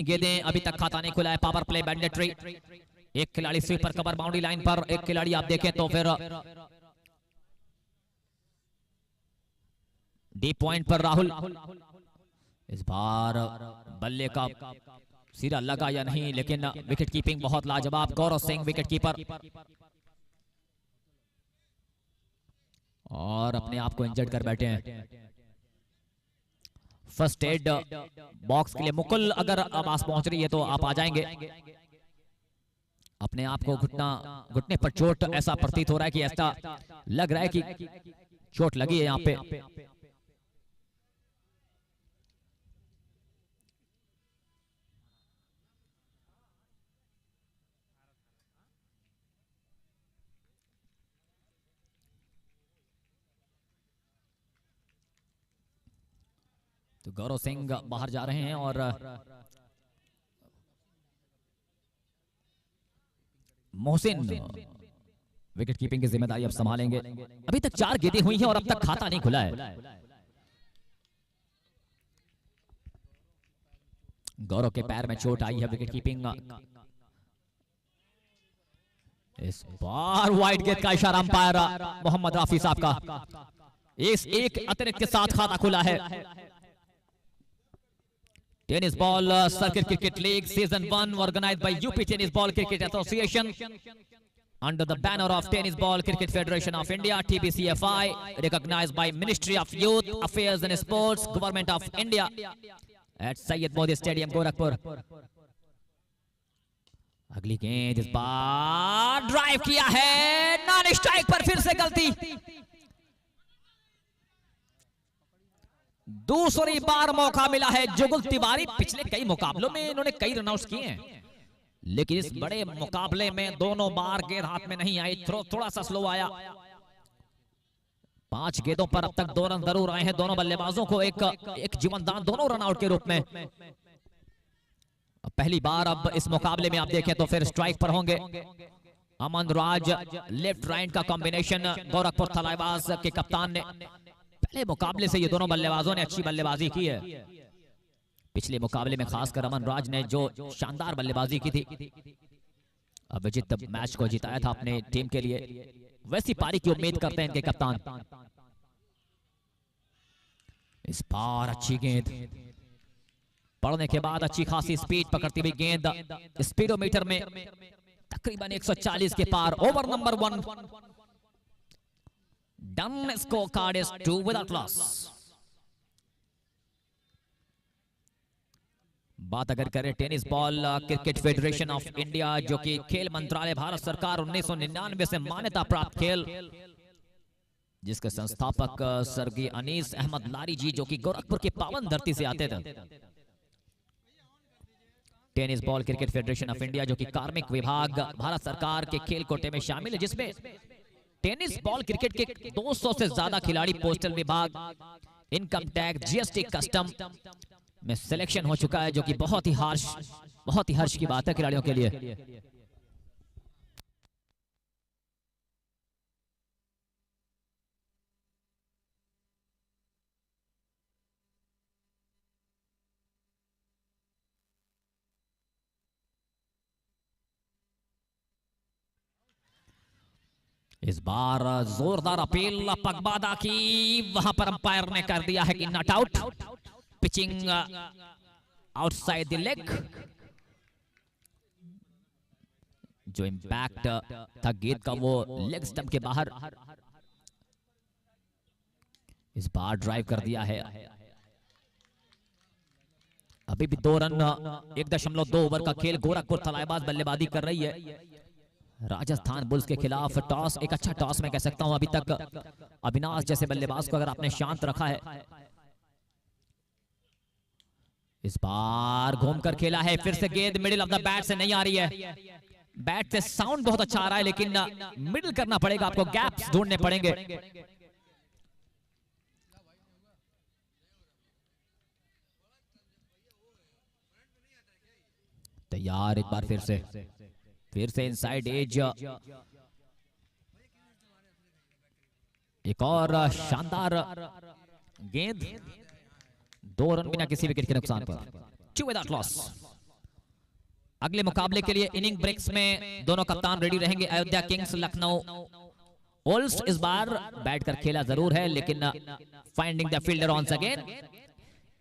गेंदें अभी तक खाता नहीं खुला है। Power play mandatory. एक खिलाड़ी स्वीपर कवर बाउंड्री लाइन पर, एक खिलाड़ी आप देखें तो फिर डीप पॉइंट पर राहुल। इस बार बल्ले का सिरा लगा या नहीं, लेकिन विकेट कीपिंग बहुत लाजवाब। गौरव सिंह विकेट कीपर, और अपने आप को इंजर्ड कर बैठे हैं। फर्स्ट एड बॉक्स के लिए मुकुल अगर आवाज पहुंच रही है तो आप आ जाएंगे। अपने आप को घुटने पर चोट ऐसा प्रतीत हो रहा है कि ऐसा लग रहा है कि चोट लगी है यहाँ पे। तो गौरव सिंह बाहर जा रहे हैं और मोहसिन विकेट कीपिंग की जिम्मेदारी अब संभालेंगे। अभी तक 4 गेंदें हुई हैं और अब तक खाता नहीं खुला है। गौरव के पैर में चोट आई है। विकेट कीपिंग, इस बार वाइड गेंद का इशारा अंपायर मोहम्मद राफी साहब का। इस एक अतिरिक्त के साथ खाता खुला है। Tennis ball circuit cricket league season 1 organised by UP tennis ball cricket association under the banner of Tennis Ball Cricket Federation of India TBCFI, recognized by Ministry of Youth Affairs and Sports, Government of India at Syed Modi Stadium, Gorakhpur. अगली गेंद इस बार drive किया है, non strike पर फिर से गलती। दूसरी बार मौका मिला है जुगल तिवारी। पिछले कई मुकाबलों में इन्होंने कई रनआउट्स किए हैं, लेकिन इस बड़े मुकाबले में दोनों बार गेंद हाथ में नहीं आई। थ्रो थोड़ा सा स्लो आया। 5 गेंदों पर अब तक 2 रन जरूर आए हैं दोनों बल्लेबाजों को, एक जीवनदान दोनों रनआउट के रूप में। पहली बार अब इस मुकाबले में आप देखें तो फिर स्ट्राइक पर होंगे। अमन राज लेफ्ट राइट का कॉम्बिनेशन गोरखपुर थलाइवास के कप्तान ने। पहले मुकाबले से ये दोनों बल्लेबाजों ने अच्छी बल्लेबाजी की है। पिछले मुकाबले में खासकर अमन राज ने जो शानदार बल्लेबाजी की थी, अभिजीत मैच को जिताया था अपने टीम के लिए। वैसी पारी की उम्मीद करते हैं इनके कप्तान। इस बार अच्छी गेंद पड़ने के बाद अच्छी खासी स्पीड पकड़ती हुई गेंद स्पीडोमीटर में तकरीबन 140 के पार। Over number 1 done. Scorecard is 2 without loss. बात अगर करें tennis ball cricket federation of India, जो कि खेल मंत्रालय भारत सरकार 1999 से मान्यता प्राप्त खेल, जिसके संस्थापक स्वर्गीय अनीस अहमद लारी जी, जो कि गोरखपुर की पावन धरती से आते थे। Tennis ball cricket federation of India, जो कि कार्मिक विभाग भारत सरकार के खेल कोटे में शामिल है, जिसमें टेनिस बॉल क्रिकेट के 200 से ज्यादा खिलाड़ी पोस्टल विभाग, इनकम टैक्स, जीएसटी, कस्टम में सिलेक्शन हो चुका है, जो कि बहुत ही हर्ष की बात है खिलाड़ियों के लिए। इस बार जोरदार अपील पगबादा की, वहां पर अंपायर ने कर दिया है कि not out. Pitching outside the leg. जो इंपैक्ट था गेंद का वो लेग स्टंप के बाहर। इस बार ड्राइव कर दिया है। अभी भी 2 रन 1.2 ओवर का खेल। गोरखपुर थलाइवास बल्लेबाजी कर रही है राजस्थान बुल्स के खिलाफ। टॉस एक अच्छा टॉस मैं कह सकता हूं। अभी तक अविनाश जैसे बल्लेबाज को अगर आपने शांत रखा है। इस बार घूमकर खेला है, फिर से गेंद मिडिल ऑफ द बैट से नहीं आ रही है। बैट से साउंड बहुत अच्छा आ रहा है, लेकिन मिडिल करना पड़ेगा आपको, गैप्स ढूंढने पड़ेंगे। तैयार एक बार फिर से इनसाइड एज। एक और शानदार गेंद। 2 रन बिना किसी विकेट के नुकसान पर। 2 विदाउट लॉस। अगले मुकाबले के लिए इनिंग ब्रेक्स में दोनों कप्तान रेडी रहेंगे। अयोध्या किंग्स लखनऊ वुल्व्स इस बार बैठ कर खेला जरूर है, लेकिन finding the fielder once again.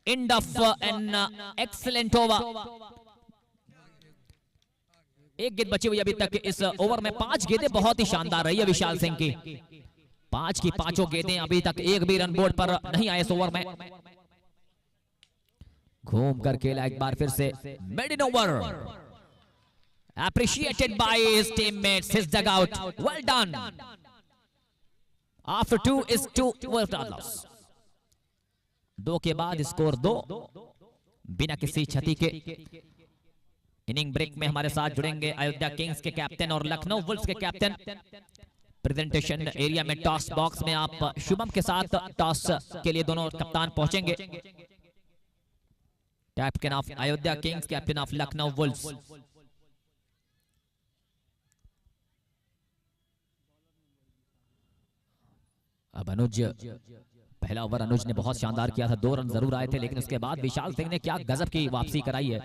End of an excellent over. एक गेंद बची हुई अभी तक इस ओवर में। 5 गेंदें बहुत ही शानदार रही है विशाल सिंह की। 5 की 5 गेंदें अभी तक एक भी रन बोर्ड पर नहीं आए इस ओवर में। घूम कर खेला एक बार फिर से। Mid over appreciated by his teammates, his dugout. Well done. After 2 is 2 without loss. 2 के बाद स्कोर 2 बिना किसी क्षति के। इनिंग ब्रेक में हमारे साथ जुड़ेंगे अयोध्या किंग्स के कैप्टन और लखनऊ वुल्व्स के कैप्टन। प्रेजेंटेशन एरिया में टॉस बॉक्स में आप शुभम के साथ टॉस के लिए दोनों कप्तान पहुंचेंगे। Captain of Ayodhya Kings, captain of Lucknow Wolves. अब अनुज, पहला ओवर अनुज ने बहुत शानदार किया था। 2 रन जरूर आए थे, लेकिन उसके बाद विशाल सिंह ने क्या गजब की वापसी कराई है।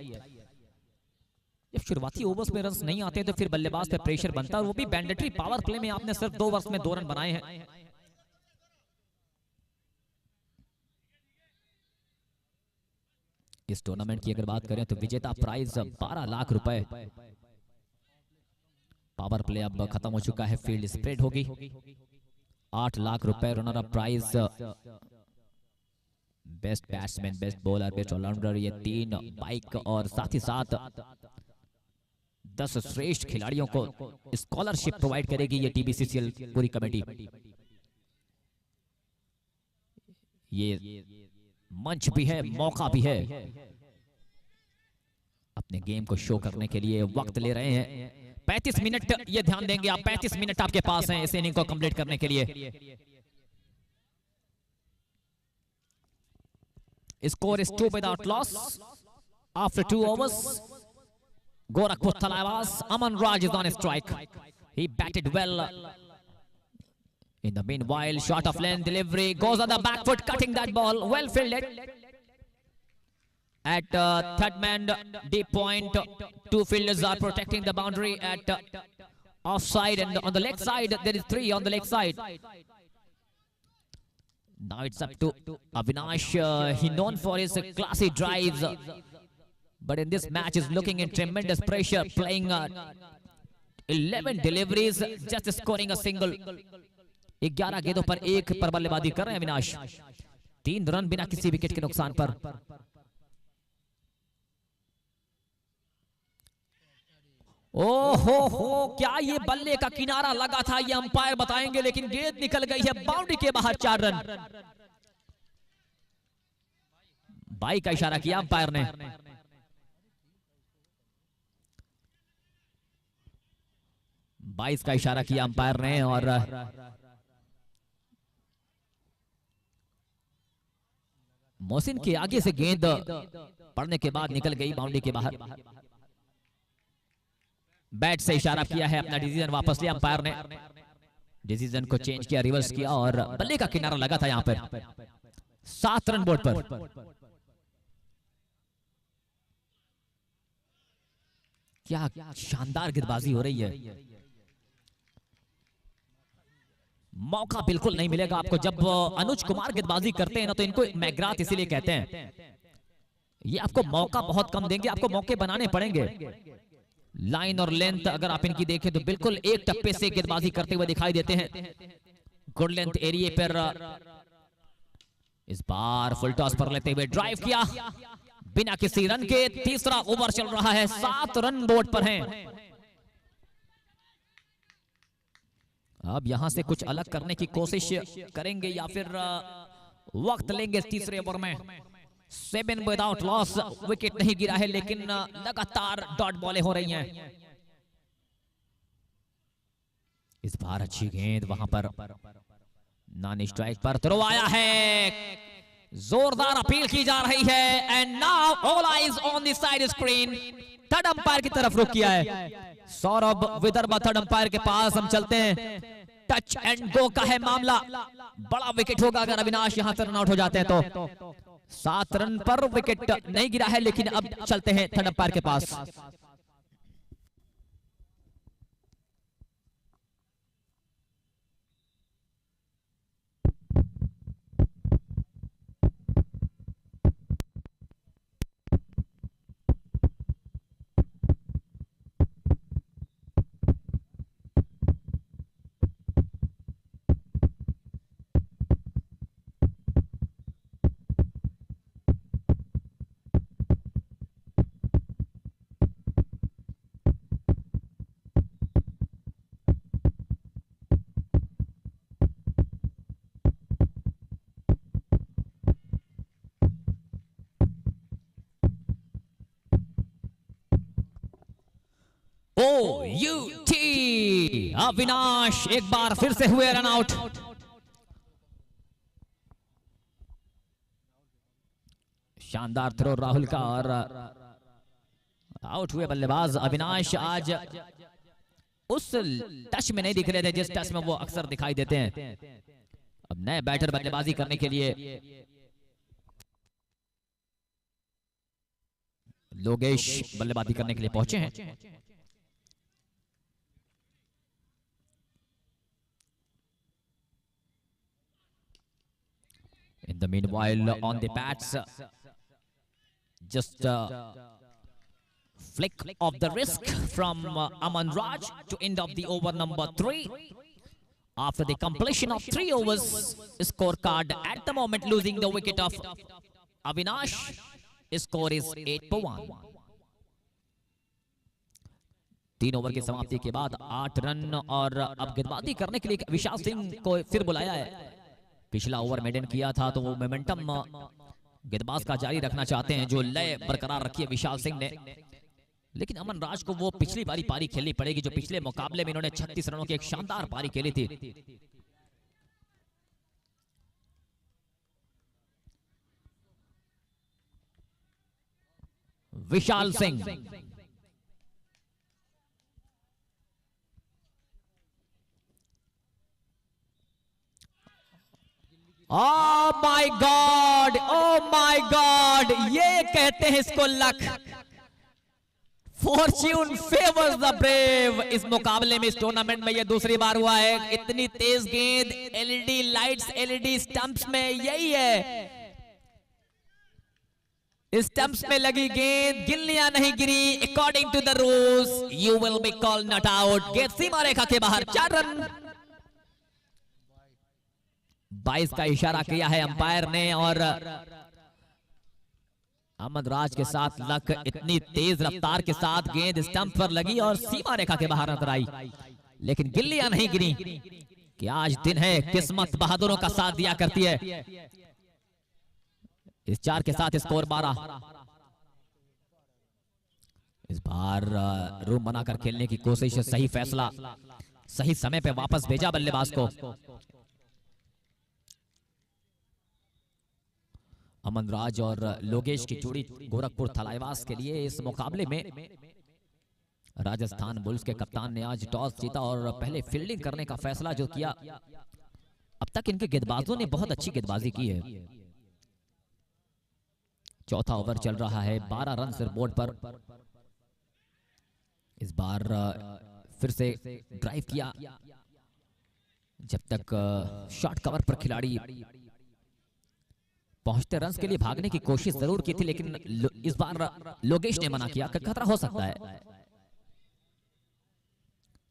जब शुरुआती ओवर्स में रन्स नहीं आते तो फिर बल्लेबाज पे प्रेशर बनता है, और वो भी मैंडेटरी पावर प्ले में आपने सिर्फ 2 ओवर्स में 2 रन बनाए हैं। इस टूर्नामेंट की अगर बात करें तो विजेता प्राइज 12 लाख रुपए। पावर प्ले अब खत्म हो चुका है, फील्ड स्प्रेड होगी। 8 लाख रुपए runner up prize. Best batsman, best bowler, best allrounder, ये 3 बाइक और साथ ही साथ 10 श्रेष्ठ खिलाड़ियों को स्कॉलरशिप प्रोवाइड करेगी ये टीबीसीसीएल पूरी कमेटी। ये मंच भी है, मौका भी है। अपने गेम को शो करने के लिए वक्त ले रहे हैं। 35 मिनट, ये ध्यान देंगे आप, 35 मिनट आपके पास हैं इस इनिंग को कंप्लीट करने के लिए। Score is 2 without loss after 2 overs. Gorakhpur Talaiwas, Aman Raj is on strike. He batted well. In the meanwhile, shot of length delivery goes on the back foot, cutting that ball. Well fielded. At third man, deep point. 2 fielders are protecting the boundary at offside, and on the leg side, there is 3 on the leg side. Now it's up to Avinash. He known for his classy drives, but in this match is looking in tremendous pressure, playing 11 deliveries, just scoring a single. 11 गेंदों पर 1 पर बल्लेबाजी कर रहे हैं Avinash. 3 run बिना किसी wicket के नुकसान पर। ओहो, क्या ये बल्ले का किनारा लगा था, ये अंपायर बताएंगे, लेकिन गेंद निकल गई है बाउंड्री के बाहर। 4 रन। बाई का इशारा किया अंपायर ने। बाईस का इशारा किया अंपायर ने, और मोहसिन के आगे से गेंद पड़ने के बाद निकल गई बाउंड्री के बाहर। बैट से इशारा किया है, अपना डिसीजन वापस लिया अंपायर ने। डिसीजन को चेंज किया, रिवर्स किया, और बल्ले का किनारा लगा था यहां पर। 7 रन बोर्ड पर। क्या शानदार गेंदबाजी हो रही है। मौका बिल्कुल नहीं मिलेगा आपको। जब अनुज कुमार गेंदबाजी करते हैं ना, तो इनको मैग्राथ इसीलिए कहते हैं। ये आपको मौका बहुत कम देंगे, आपको मौके बनाने पड़ेंगे। लाइन और लेंथ अगर आप इनकी देखें तो बिल्कुल एक टप्पे से गेंदबाजी करते हुए दिखाई देते हैं। गुड लेंथ एरिया पर इस बार फुल टॉस पर लेते हुए ड्राइव किया बिना किसी रन के। तीसरा ओवर चल रहा है, 7 रन बोर्ड पर हैं। अब यहां से कुछ अलग करने की कोशिश करेंगे या फिर वक्त लेंगे तीसरे ओवर में। 7 विदाउट लॉस, विकेट नहीं गिरा है, लेकिन लगातार डॉट बॉलें हो रही हैं। इस बार अच्छी गेंद वहां पर नॉन स्ट्राइक पर थ्रो आया है। जोरदार अपील की जा रही है, and now all eyes on the side screen. Third umpire की तरफ रुख किया है सौरभ विदर्भा। थर्ड अंपायर के पास हम चलते हैं। टच एंड गो का है मामला। बड़ा विकेट होगा अगर अविनाश यहां से रन आउट हो जाते हैं तो। 7 रन पर विकेट नहीं गिरा है, लेकिन अब चलते हैं थर्ड अंपायर के पास। OUT अविनाश एक बार फिर से हुए रन आउट। शानदार थ्रो राहुल का और आउट हुए बल्लेबाज अविनाश। आज उस टच में नहीं दिख रहे थे जिस टच में वो अक्सर दिखाई देते हैं। अब नए बैटर बल्लेबाजी करने के लिए लोकेश बल्लेबाजी करने के लिए पहुंचे हैं। In the meanwhile, on the bats, just flick of the wrist from Aman Raj to end of the over number 3. After the completion of 3 overs, scorecard at the moment losing the wicket of Avinash. Score is 8-1. 3 over की समाप्ति के बाद 8 run और अब गेंदबाजी करने के लिए विशाल सिंह को फिर बुलाया है। पिछला ओवर मेडन किया था तो वो मोमेंटम गेंदबाज का जारी रखना चाहते हैं, जो लय बरकरार रखी है विशाल सिंह ने। लेकिन अमन राज को वो पिछली बारी पारी खेलनी पड़ेगी जो पिछले मुकाबले में इन्होंने 36 रनों की एक शानदार पारी खेली थी। Vishal Singh oh my God, oh my God, ये कहते हैं इसको luck. Fortune favours the brave. इस मुकाबले में, इस टूर्नामेंट में ये दूसरी बार हुआ है। इतनी तेज गेंद एलईडी लाइट्स, एलईडी स्टंप्स में यही है, स्टंप्स में लगी गेंद गिल्लियां नहीं गिरी। According to the rules you will be called not out. गेंद सीमा रेखा के बाहर। 4 रन। 22 का इशारा किया है अंपायर ने और अहमद राज के साथ लक। इतनी तेज रफ्तार के साथ गेंद स्टंप पर लगी और सीमा रेखा के बाहर नजर आई, लेकिन गिल्लियां नहीं गिरी। कि आज दिन है, किस्मत बहादुरों का साथ दिया करती है। इस 4 के साथ स्कोर 12। इस बार रूम बनाकर खेलने की कोशिश, सही फैसला, सही समय पे वापस भेजा बल्लेबाज को। अमन राज और लोकेश की जोड़ी गोरखपुर थलाइवास के लिए इस मुकाबले में राजस्थान बुल्स के कप्तान ने आज टॉस जीता और पहले फील्डिंग करने का फैसला जो किया। अब तक इनके गेंदबाजों ने बहुत अच्छी गेंदबाजी की है। चौथा ओवर चल रहा है, 12 रन सिर्फ बोर्ड पर। इस बार फिर से ड्राइव किया, जब तक शॉर्ट कवर पर खिलाड़ी पहुंचते रन्स के लिए भागने की कोशिश जरूर की थी, लेकिन इस बार लोकेश ने मना किया कि खतरा हो सकता है।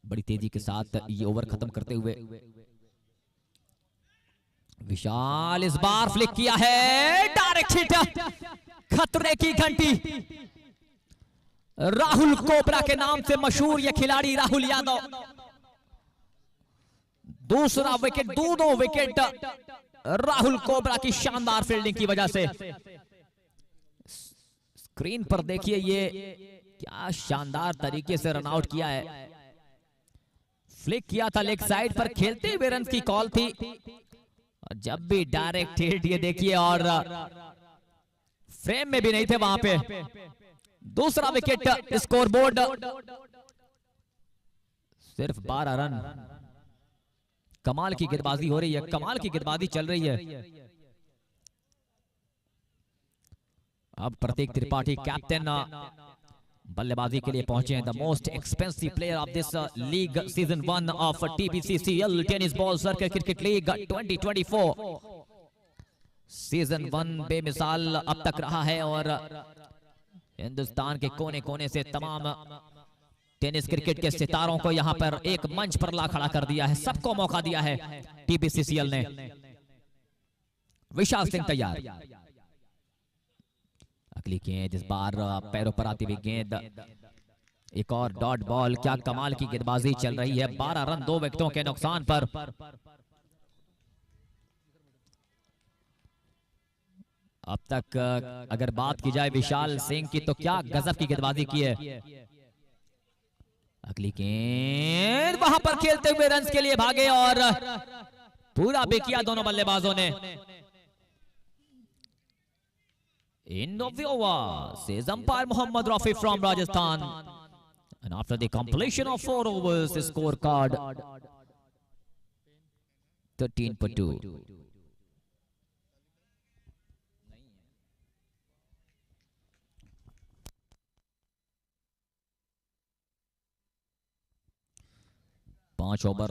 बड़ी तेजी के साथ ये ओवर खत्म करते हुए विशाल इस बार फ्लिक किया है, डायरेक्ट हिट। खतरे की घंटी। राहुल कोबरा के नाम से मशहूर ये खिलाड़ी राहुल यादव। दूसरा विकेट, दोनों विकेट राहुल कोबरा की शानदार फील्डिंग की वजह से। स्क्रीन पर देखिए ये क्या शानदार तरीके से रन आउट किया है। फ्लिक किया था लेग साइड पर, खेलते हुए रन की कॉल थी, और जब भी डायरेक्ट हिट ये देखिए, और फ्रेम में भी नहीं थे वहां पे। दूसरा विकेट, स्कोरबोर्ड सिर्फ 12 रन। कमाल की गेंदबाजी हो रही है, कमाल की गेंदबाजी चल रही है। अब प्रतीक त्रिपाठी कैप्टन बल्लेबाजी के लिए पहुंचे हैं। The most expensive player of this league season 1 of TBCCL tennis ball circuit cricket league 2024। Season 1 बेमिसाल अब तक रहा है और हिंदुस्तान के कोने कोने से तमाम टेनिस क्रिकेट के सितारों को यहां पर एक मंच पर ला खड़ा कर दिया है। सबको मौका दिया है TBCCL ने। विशाल सिंह तैयार। अगली गेंद, इस बार पैरों पर आती हुई गेंद, एक और डॉट बॉल। क्या कमाल की गेंदबाजी चल रही है। 12 रन 2 विकेटों के नुकसान पर। अब तक अगर बात की जाए विशाल सिंह की, तो क्या गजब की गेंदबाजी की है। अगली गेंद वहां पर खेलते हुए रन के लिए भागे और पूरा भी किया दोनों बल्लेबाजों ने। End of the over, says umpire Mohammad Rafi from Rajasthan. And after the completion of 4 overs, the scorecard 13 for 2. पांच ओवर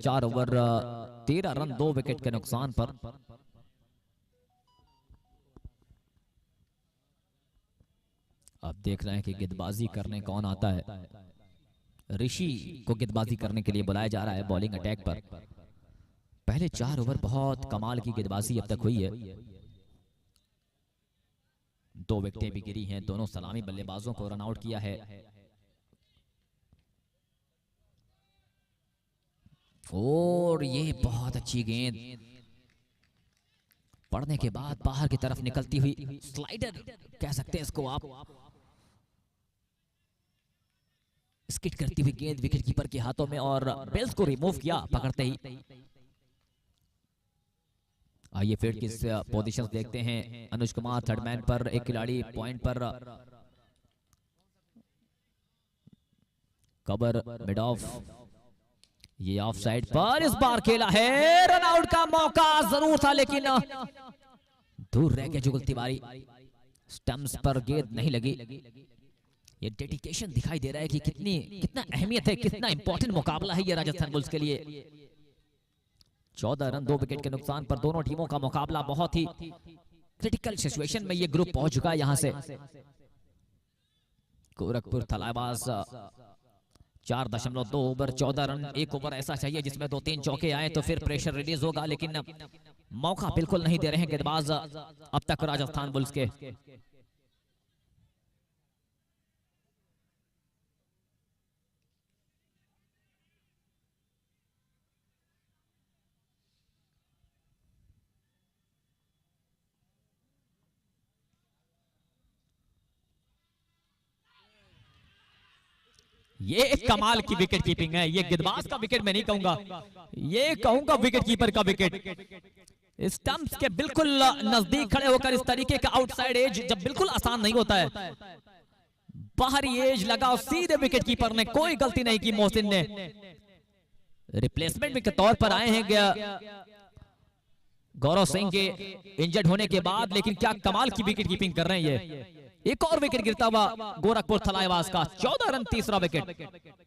4 ओवर 13 रन 2 विकेट के नुकसान पर। अब देख रहे हैं कि गेंदबाजी करने कौन आता है। ऋषि को गेंदबाजी करने के लिए बुलाया जा रहा है बॉलिंग अटैक पर। पहले 4 ओवर बहुत कमाल की गेंदबाजी अब तक हुई है। 2 विकेटें भी गिरी हैं, दोनों सलामी बल्लेबाजों को रन आउट किया है। और ये बहुत अच्छी गेंद पड़ने के बाद बाहर की तरफ निकलती हुई स्लाइडर कह सकते हैं इसको आप। स्किट करती हुई गेंद विकेट कीपर के हाथों में और बेल्स को रिमूव किया पकड़ते ही। आइए फील्ड की पोजीशंस देखते हैं। अनुज कुमार थर्ड मैन पर, एक खिलाड़ी पॉइंट पर, कबर मिड ऑफ, ये ऑफ साइड पर इस बार खेला है। रन आउट का मौका जरूर था लेकिन दूर रह गया जुगल तिवारी। स्टंप्स पर गेंद नहीं लगी। ये डेडिकेशन दिखाई दे रहा है कि कितना अहमियत है, कितना इंपॉर्टेंट मुकाबला है ये राजस्थान बुल्स के लिए। 14 रन 2 विकेट के नुकसान पर दोनों टीमों का मुकाबला बहुत ही क्रिटिकल सिचुएशन में ये ग्रुप पहुंच चुका है। यहां से Gorakhpur Thalaivas 4.2 over 14 run, 1 over ऐसा चाहिए जिसमें 2-3 चौके आए तो फिर प्रेशर रिलीज होगा, लेकिन मौका बिल्कुल नहीं दे रहे हैं गेंदबाज अब तक राजस्थान बुल्स के। ये एक कमाल की विकेट कीपिंग है। ये गेंदबाज का विकेट मैं नहीं कहूंगा, ये कहूंगा विकेट कीपर का विकेट। स्टंप्स के बिल्कुल नजदीक खड़े होकर इस तरीके का आउटसाइड एज जब बिल्कुल आसान नहीं होता है। बाहरी एज लगा और सीधे विकेट कीपर ने कोई गलती नहीं की। मोहसिन ने रिप्लेसमेंट के तौर पर आए हैं गौरव सिंह के इंजर्ड होने के बाद, लेकिन क्या कमाल की विकेट कीपिंग कर रहे हैं ये। एक और विकेट गिरता हुआ गोरखपुर थलाइवास का, 14 रन 3रा विकेट।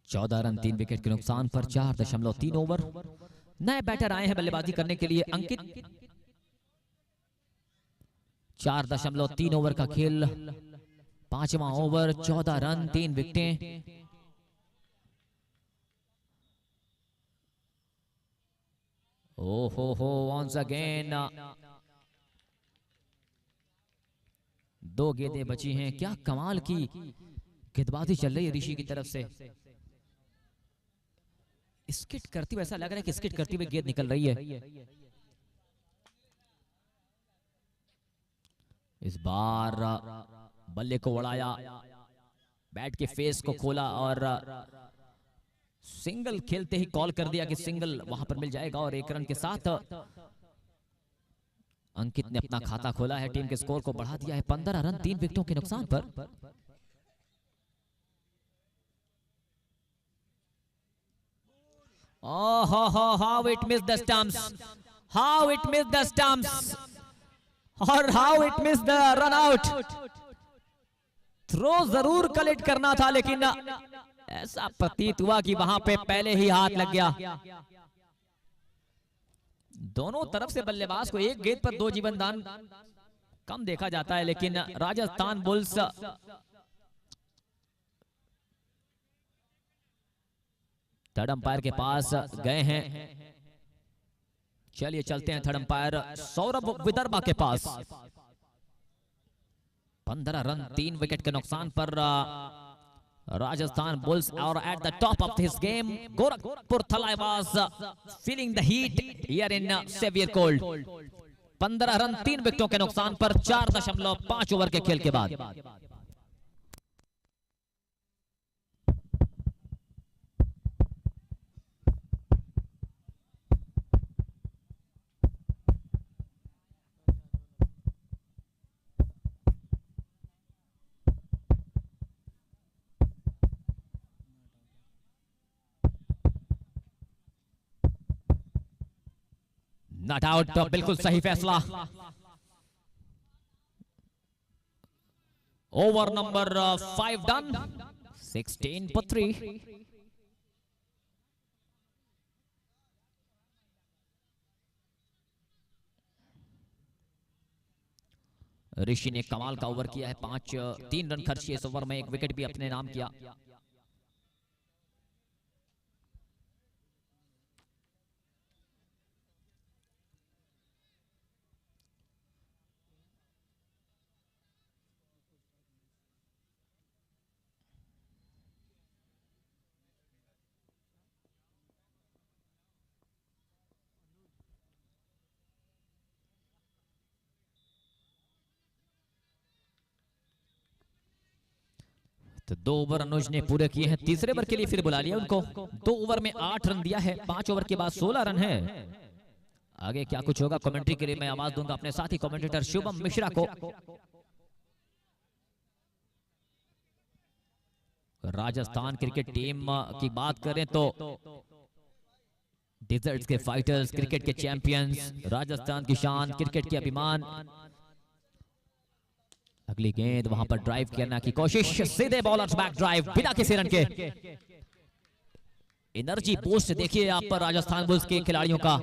चौदह रन 3 विकेट के नुकसान पर 4.3 ओवर। नए बैटर आए हैं बल्लेबाजी करने के लिए, अंकित। 4.3 ओवर का खेल, 5वां ओवर, 14 रन 3 विकेटें। ओहो हो, वंस अगेन 2 गेंदें बची हैं। क्या कमाल की गेंदबाजी चल रही है ऋषि की तरफ से। स्किट करती हुई, ऐसा लग रहा है कि स्किट करती हुई गेंद निकल रही है। इस बार बल्ले को उड़ाया, बैट के फेस को खोला और सिंगल खेलते ही कॉल कर दिया कि सिंगल वहां पर मिल जाएगा। और 1 रन के साथ अंकित ने अपना खाता खोला है, टीम के स्कोर को बढ़ा दिया है 15 रन 3 विकेटों के नुकसान पर। Oh, how it missed the stumps, how it missed the stumps, और how it missed the run out। Throw जरूर कलेक्ट करना था, लेकिन ऐसा प्रतीत हुआ कि वहां पे पहले ही हाथ लग गया। दोनों तरफ से बल्लेबाज को एक गेंद पर 2 जीवन दान कम देखा जाता है, लेकिन राजस्थान बुल्स थर्ड अंपायर के पास गए हैं। चलिए चलते हैं थर्ड अंपायर सौरभ विदर्भा के पास। 15 रन 3 विकेट के नुकसान पर राजस्थान बुल्स और at the top of his game Gorakhpur Thalaivas feeling the heat here in severe cold. 15 run 3 विकेटों के नुकसान पर 4.5 ओवर के खेल के बाद। नॉट आउट, बिल्कुल सही फैसला। Over number 5 done, 16 for 3। ऋषि ने कमाल का ओवर किया है। 3 रन खर्च किए इस ओवर में, 1 विकेट भी अपने नाम किया। तो 2 ओवर अनुज ने पूरे किए हैं। तीसरे ओवर के लिए फिर बुला लिया उनको। 2 ओवर में 8 रन दिया है। 5 ओवर के बाद 16 रन है। आगे क्या कुछ होगा कमेंट्री के लिए मैं आवाज दूंगा अपने साथी कमेंटेटर शुभम मिश्रा को। राजस्थान क्रिकेट टीम की बात करें तो डिजर्ट्स के फाइटर्स, क्रिकेट के चैंपियंस, राजस्थान की शान, क्रिकेट के अभिमान। अगली गेंद वहां पर ड्राइव करने की कोशिश, सीधे बॉलर्स बैक ड्राइव बिना किसी रन के। एनर्जी बूस्ट देखिए आप पर राजस्थान बुल्स के खिलाड़ियों का।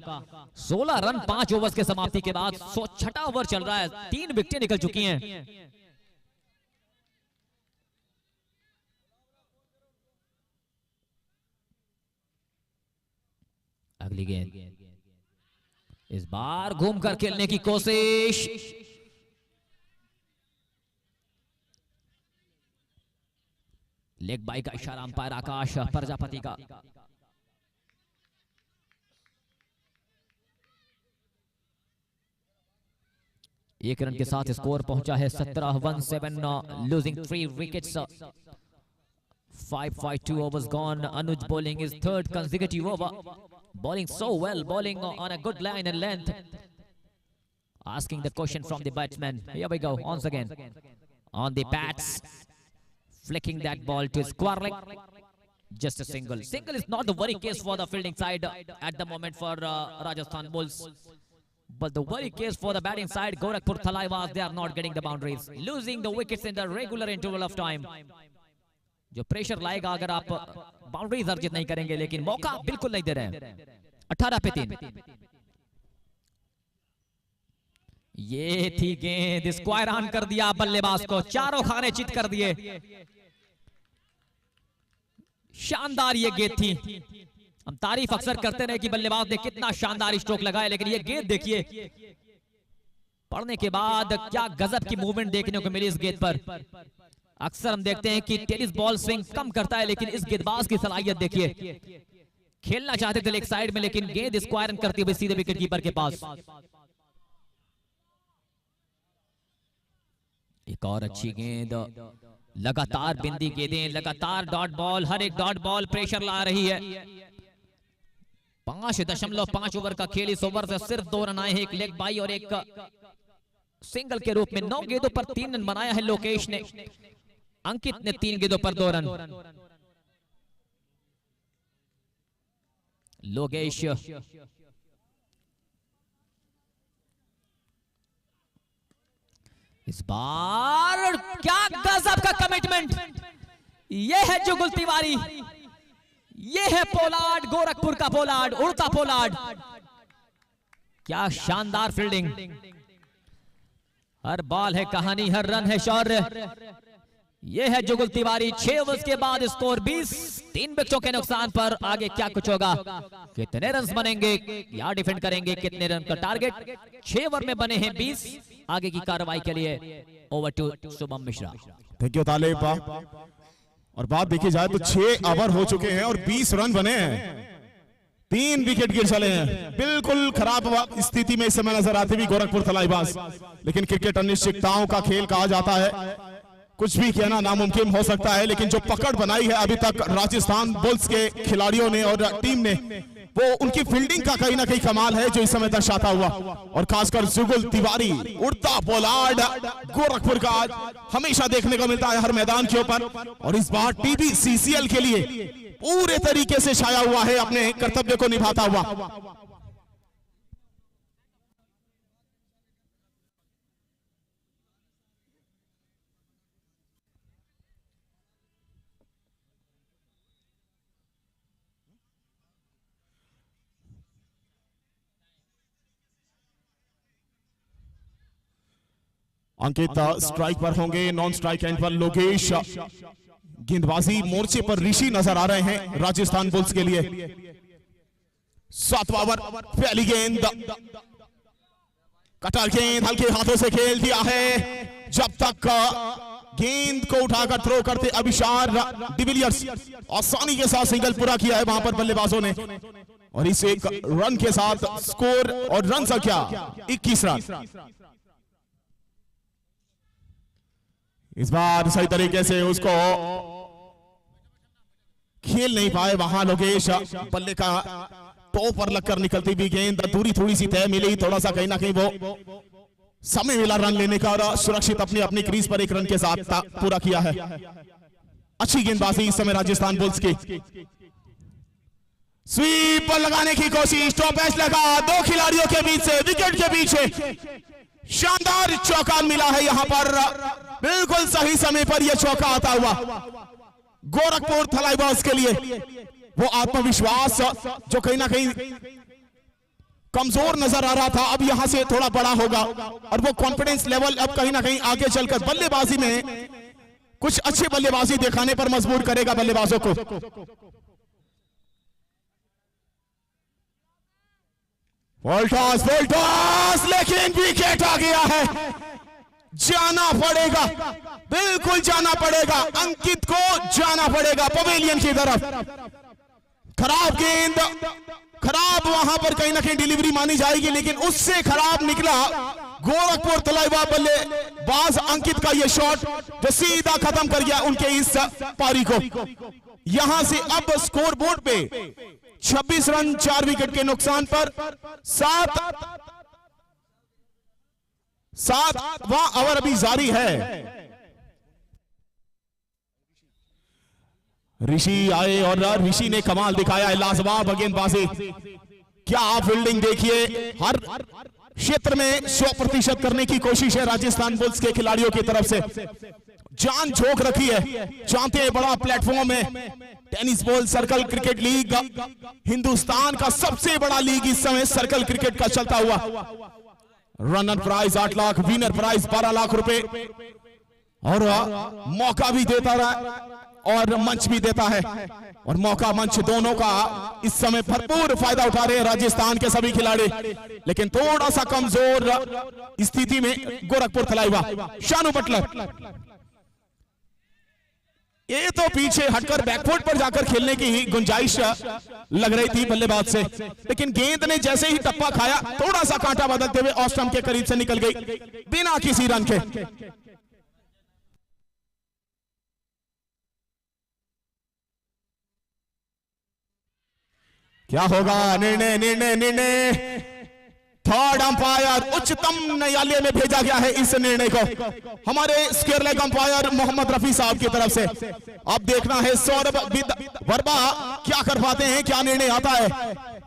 16 रन 5 ओवर्स के समाप्ति के बाद। 6वां ओवर चल रहा है, 3 विकेटें निकल चुकी हैं। अगली गेंद इस बार घूमकर खेलने की कोशिश। लेग बाई का इशारा अंपायर आकाश प्रजापति का। एक रन के साथ स्कोर पहुंचा है 17-17, losing 3 wickets. 5-5-2 overs gone. Anuj bowling his 3rd consecutive over. Bowling so well, bowling on a good line and length. Asking the question from the batsman. Here we go, once again. On the bats. Flicking that ball to square leg. Just a single. Single is not the worry case for the fielding side at the moment for Rajasthan Bulls. But the worry case for the batting side, Gorakhpur Thalaiwas, they are not getting the boundaries. Losing the wickets in the regular interval of time. जो pressure लाएगा अगर आप boundaries अर्जित नहीं करेंगे, लेकिन मौका बिल्कुल नहीं दे रहे हैं। 18 पे 3। ये थी गेंद, स्क्वायर ऑन कर दिया बल्लेबाज को, चारों खाने चित कर दिए। शानदार ये गेंद थी। हम तारीफ अक्सर करते रहे कि बल्लेबाज ने कितना शानदार स्ट्रोक लगाया, लेकिन ये गेंद देखिए पढ़ने के बाद क्या गजब की मूवमेंट देखने को मिली इस गेंद पर। अक्सर हम देखते हैं कि टेनिस बॉल स्विंग कम करता है, लेकिन इस गेंदबाज की सलाहियत देखिए। खेलना चाहते थे लेग साइड में, लेकिन गेंद स्क्वायर करती हुई सीधे विकेट कीपर के पास। एक और अच्छी गेंद, लगातार बिंदी गेंदें, लगातार डॉट बॉल, हर एक डॉट बॉल प्रेशर ला रही है। 5.5 ओवर का खेल, इस ओवर से सिर्फ 2 रन आए हैं, एक लेग बाई और एक सिंगल के रूप में। 9 गेंदों पर 3 रन बनाया है लोकेश ने। अंकित ने 3 गेंदों पर 2 रन। लोकेश इस बार क्या गजब का कमिटमेंट। ये है जुगल तिवारी, ये है पोलार्ड, गोरखपुर का पोलार्ड, उड़ता पोलार्ड। क्या शानदार फील्डिंग। हर बॉल है कहानी, हर रन है शौर्य। ये है जुगल तिवारी। 6 ओवर्स के बाद स्कोर 20, 3 विकेटों के नुकसान पर। आगे क्या कुछ होगा, कितने रन बनेंगे, क्या डिफेंड करेंगे, कितने रन का टारगेट। 6 ओवर में बने हैं 20। आगे की कार्रवाई के लिए over to Shubham Mishra. Thank you Talib. और बात देखी जाए तो 6 ओवर हो चुके हैं और 20 रन बने हैं, 3 विकेट गिर चले हैं। बिल्कुल खराब स्थिति में इस समय नजर आते हुए गोरखपुर थलाईवास। लेकिन क्रिकेट अनिश्चितताओं का खेल कहा जाता है, कुछ भी कहना नामुमकिन हो सकता है। लेकिन जो पकड़ बनाई है अभी तक राजस्थान बुल्स के खिलाड़ियों ने और टीम ने, वो उनकी फील्डिंग का कहीं ना कहीं कमाल है जो इस समय दर्शाता हुआ। और खासकर जुगल तिवारी, उड़ता पोलार्ड गोरखपुर का हमेशा देखने को मिलता है हर मैदान के ऊपर। और इस बार टीबीसीसीएल के लिए पूरे तरीके से छाया हुआ है, अपने कर्तव्य को निभाता हुआ। अंकित स्ट्राइक पर होंगे, नॉन स्ट्राइक एंड पर लोकेश। गेंदबाजी मोर्चे पर ऋषि नजर आ रहे हैं राजस्थान बुल्स के लिए। 7वां ओवर, पहली गेंद, कटर गेंद हल्के हाथों से खेल दिया है। जब तक गेंद को उठाकर थ्रो करते अभिषार डिविलियर्स आसानी के साथ सिंगल पूरा किया है वहां पर बल्लेबाजों ने। और इस एक रन के साथ स्कोर और रन संख्या 21 रन। इस बार सही तरीके से उसको खेल नहीं पाए वहां लोकेश। बल्ले का टॉप पर लगकर निकलती भी गेंद, दूरी थोड़ी सी तय मिली, थोड़ा सा कहीं ना कहीं वो समय मिला रन लेने का और सुरक्षित अपनी अपनी क्रीज पर 1 रन के साथ पूरा किया है। अच्छी गेंदबाजी इस समय राजस्थान बुल्स की। स्वीप पर लगाने की कोशिश, टॉप एज लगा, 2 खिलाड़ियों के बीच से, विकेट के पीछे शानदार चौका मिला है यहां पर। बिल्कुल सही समय पर यह चौका आता हुआ गोरखपुर थलाईवास के लिए। वो आत्मविश्वास जो कहीं ना कहीं कमजोर नजर आ रहा था, अब यहां से थोड़ा बड़ा होगा। और वो कॉन्फिडेंस लेवल अब कहीं ना कहीं आगे चलकर बल्लेबाजी में कुछ अच्छी बल्लेबाजी दिखाने पर मजबूर करेगा बल्लेबाजों को। वोल्टास, लेकिन विकेट आ गया है। जाना पड़ेगा, बिल्कुल जाना पड़ेगा, अंकित को जाना पड़ेगा पवेलियन की तरफ। खराब गेंद, खराब वहां पर कहीं ना कहीं डिलीवरी मानी जाएगी, लेकिन उससे खराब निकला गोरखपुर तलाईवास बल्लेबाज अंकित का यह शॉट जो सीधा खत्म कर गया उनके इस पारी को। यहां से अब स्कोर बोर्ड पे 26 रन 4 विकेट के नुकसान पर 7वां ओवर अभी जारी है। ऋषि आए और ऋषि ने कमाल दिखाया है, लाजवाब गेंदबाजी। क्या आप फील्डिंग देखिए, हर क्षेत्र में 100% करने की कोशिश है राजस्थान बुल्स के खिलाड़ियों की तरफ से। जान झोंक रखी है, चाहते हैं बड़ा प्लेटफॉर्म है। Tennis ball circle cricket league Hindustan का सबसे बड़ा लीग इस समय सर्कल क्रिकेट का चलता हुआ। Runner prize 8 lakh, winner prize 12 lakh रुपए, और मौका भी देता रहा और मंच भी देता है। और मौका मंच दोनों का इस समय भरपूर फायदा उठा रहे हैं राजस्थान के सभी खिलाड़ी। लेकिन थोड़ा सा कमजोर स्थिति में गोरखपुर थलाईवास। शानू बटलर, ये तो पीछे हटकर बैकफुट पर जाकर खेलने की ही गुंजाइश लग रही थी बल्लेबाज से, लेकिन गेंद ने जैसे ही टप्पा खाया थोड़ा सा कांटा बदलते हुए ऑफ स्टंप के करीब से निकल गई बिना किसी रन के। क्या होगा, निर्णय थर्ड अंपायर उच्चतम न्यायालय में भेजा गया है इस निर्णय को, हमारे square leg umpire Mohammad Rafi साहब की तरफ से। अब देखना है सौरभ वर्मा क्या कर पाते हैं, क्या निर्णय आता है।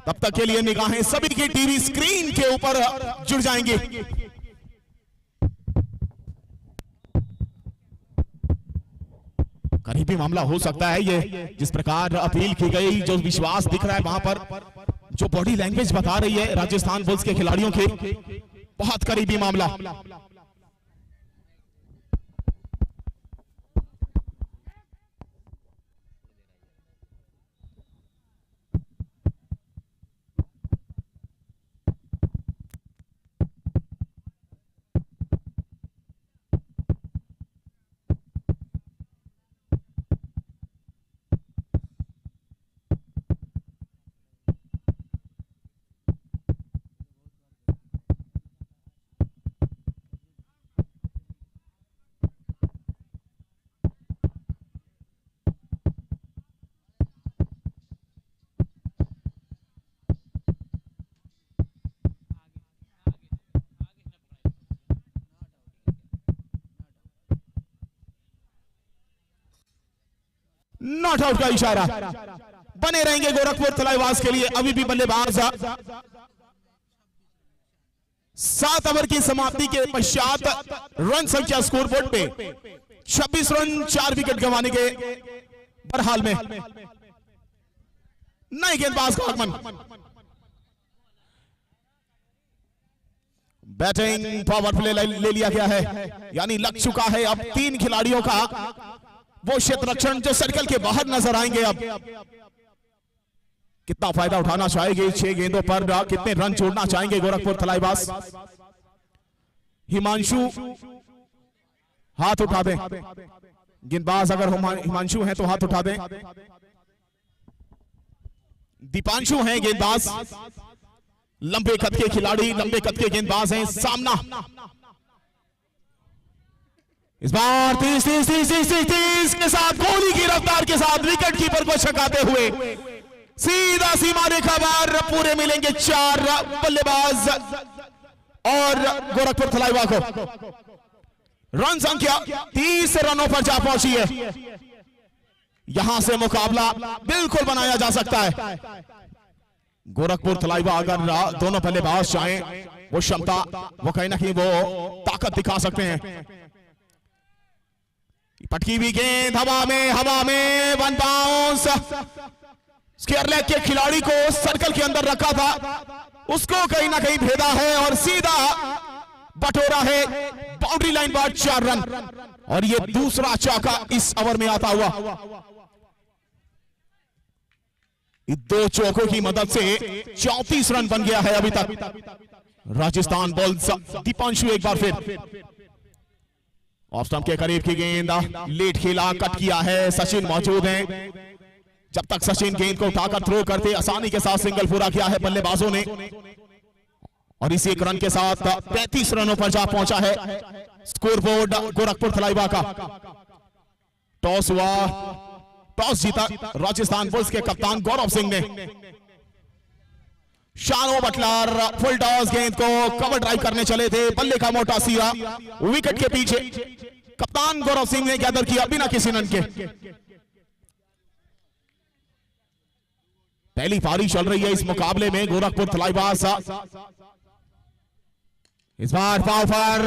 तब तक के लिए निगाहें सभी की टीवी स्क्रीन के ऊपर जुड़ जाएंगी। करीबी मामला हो सकता है ये, जिस प्रकार अपील की गई, जो विश्वास दिख रहा है वहां पर, जो बॉडी लैंग्वेज बता रही है राजस्थान बुल्स के खिलाड़ियों की, बहुत करीबी मामला। नॉट आउट का इशारा। बने रहेंगे गोरखपुर तलाईवास के लिए अभी भी बल्लेबाज। 7 ओवर की समाप्ति के पश्चात रन संख्या स्कोरबोर्ड पे 26 रन 4 विकेट गंवाने के बरहाल में। नए गेंदबाज का आगमन। बैटिंग पावर प्ले ले लिया गया है, यानी लग चुका है अब 3 खिलाड़ियों का वो क्षेत्र रक्षण जो सर्कल के बाहर नजर आएंगे। अब कितना फायदा उठाना चाहेंगे 6 गेंदों पर, कितने रन जोड़ना चाहेंगे गोरखपुर तलाईवास। हिमांशु हाथ उठा दें, गेंदबाज अगर हिमांशु हैं तो हाथ उठा दें। दीपांशु हैं गेंदबाज, लंबे कद के खिलाड़ी, लंबे कद के गेंदबाज हैं। सामना इस बार 30 के साथ गोली की रफ्तार के साथ विकेट कीपर को छकाते हुए सीधा सीमा रेखा बार पूरे मिलेंगे 4 बल्लेबाज और गोरखपुर तलाईवा को रन संख्या 30 रनों पर जा पहुंची है। यहां से मुकाबला बिल्कुल बनाया जा सकता है। गोरखपुर तलाईवा अगर दोनों बल्लेबाज चाहें वो क्षमता, वो कहीं ना कहीं वो ताकत दिखा सकते हैं। पटकी भी गेंद हवा में 1 बाउंस। स्क्वायर लेग के खिलाड़ी को सर्कल के अंदर रखा था, उसको कहीं ना कहीं भेदा है और सीधा बटोरा है बाउंड्री लाइन पर 4 रन। और ये दूसरा चौका इस ओवर में आता हुआ। इन 2 चौकों की मदद से 34 रन बन गया है अभी तक। राजस्थान बॉल्स दीपांशु एक बार फिर ऑफ स्टंप के करीब की गेंद, लेट खेला, कट किया है। सचिन मौजूद हैं, जब तक सचिन गेंद को उठाकर थ्रो करते आसानी के साथ सिंगल पूरा किया है बल्लेबाजों ने। और इसी 1 रन के साथ 35 रनों पर जा पहुंचा है स्कोरबोर्ड गोरखपुर तलाईवा का। टॉस हुआ, टॉस जीता राजस्थान बुल्स के कप्तान गौरव सिंह ने। शानो बटलर फुल टॉस गेंद को कवर ड्राइव करने चले थे, बल्ले का मोटा सिरा विकेट के पीछे कप्तान गौरव सिंह ने गैदर किया बिना किसी रन के। पहली पारी चल रही है इस मुकाबले में गोरखपुर तलाईवास। इस बार पावर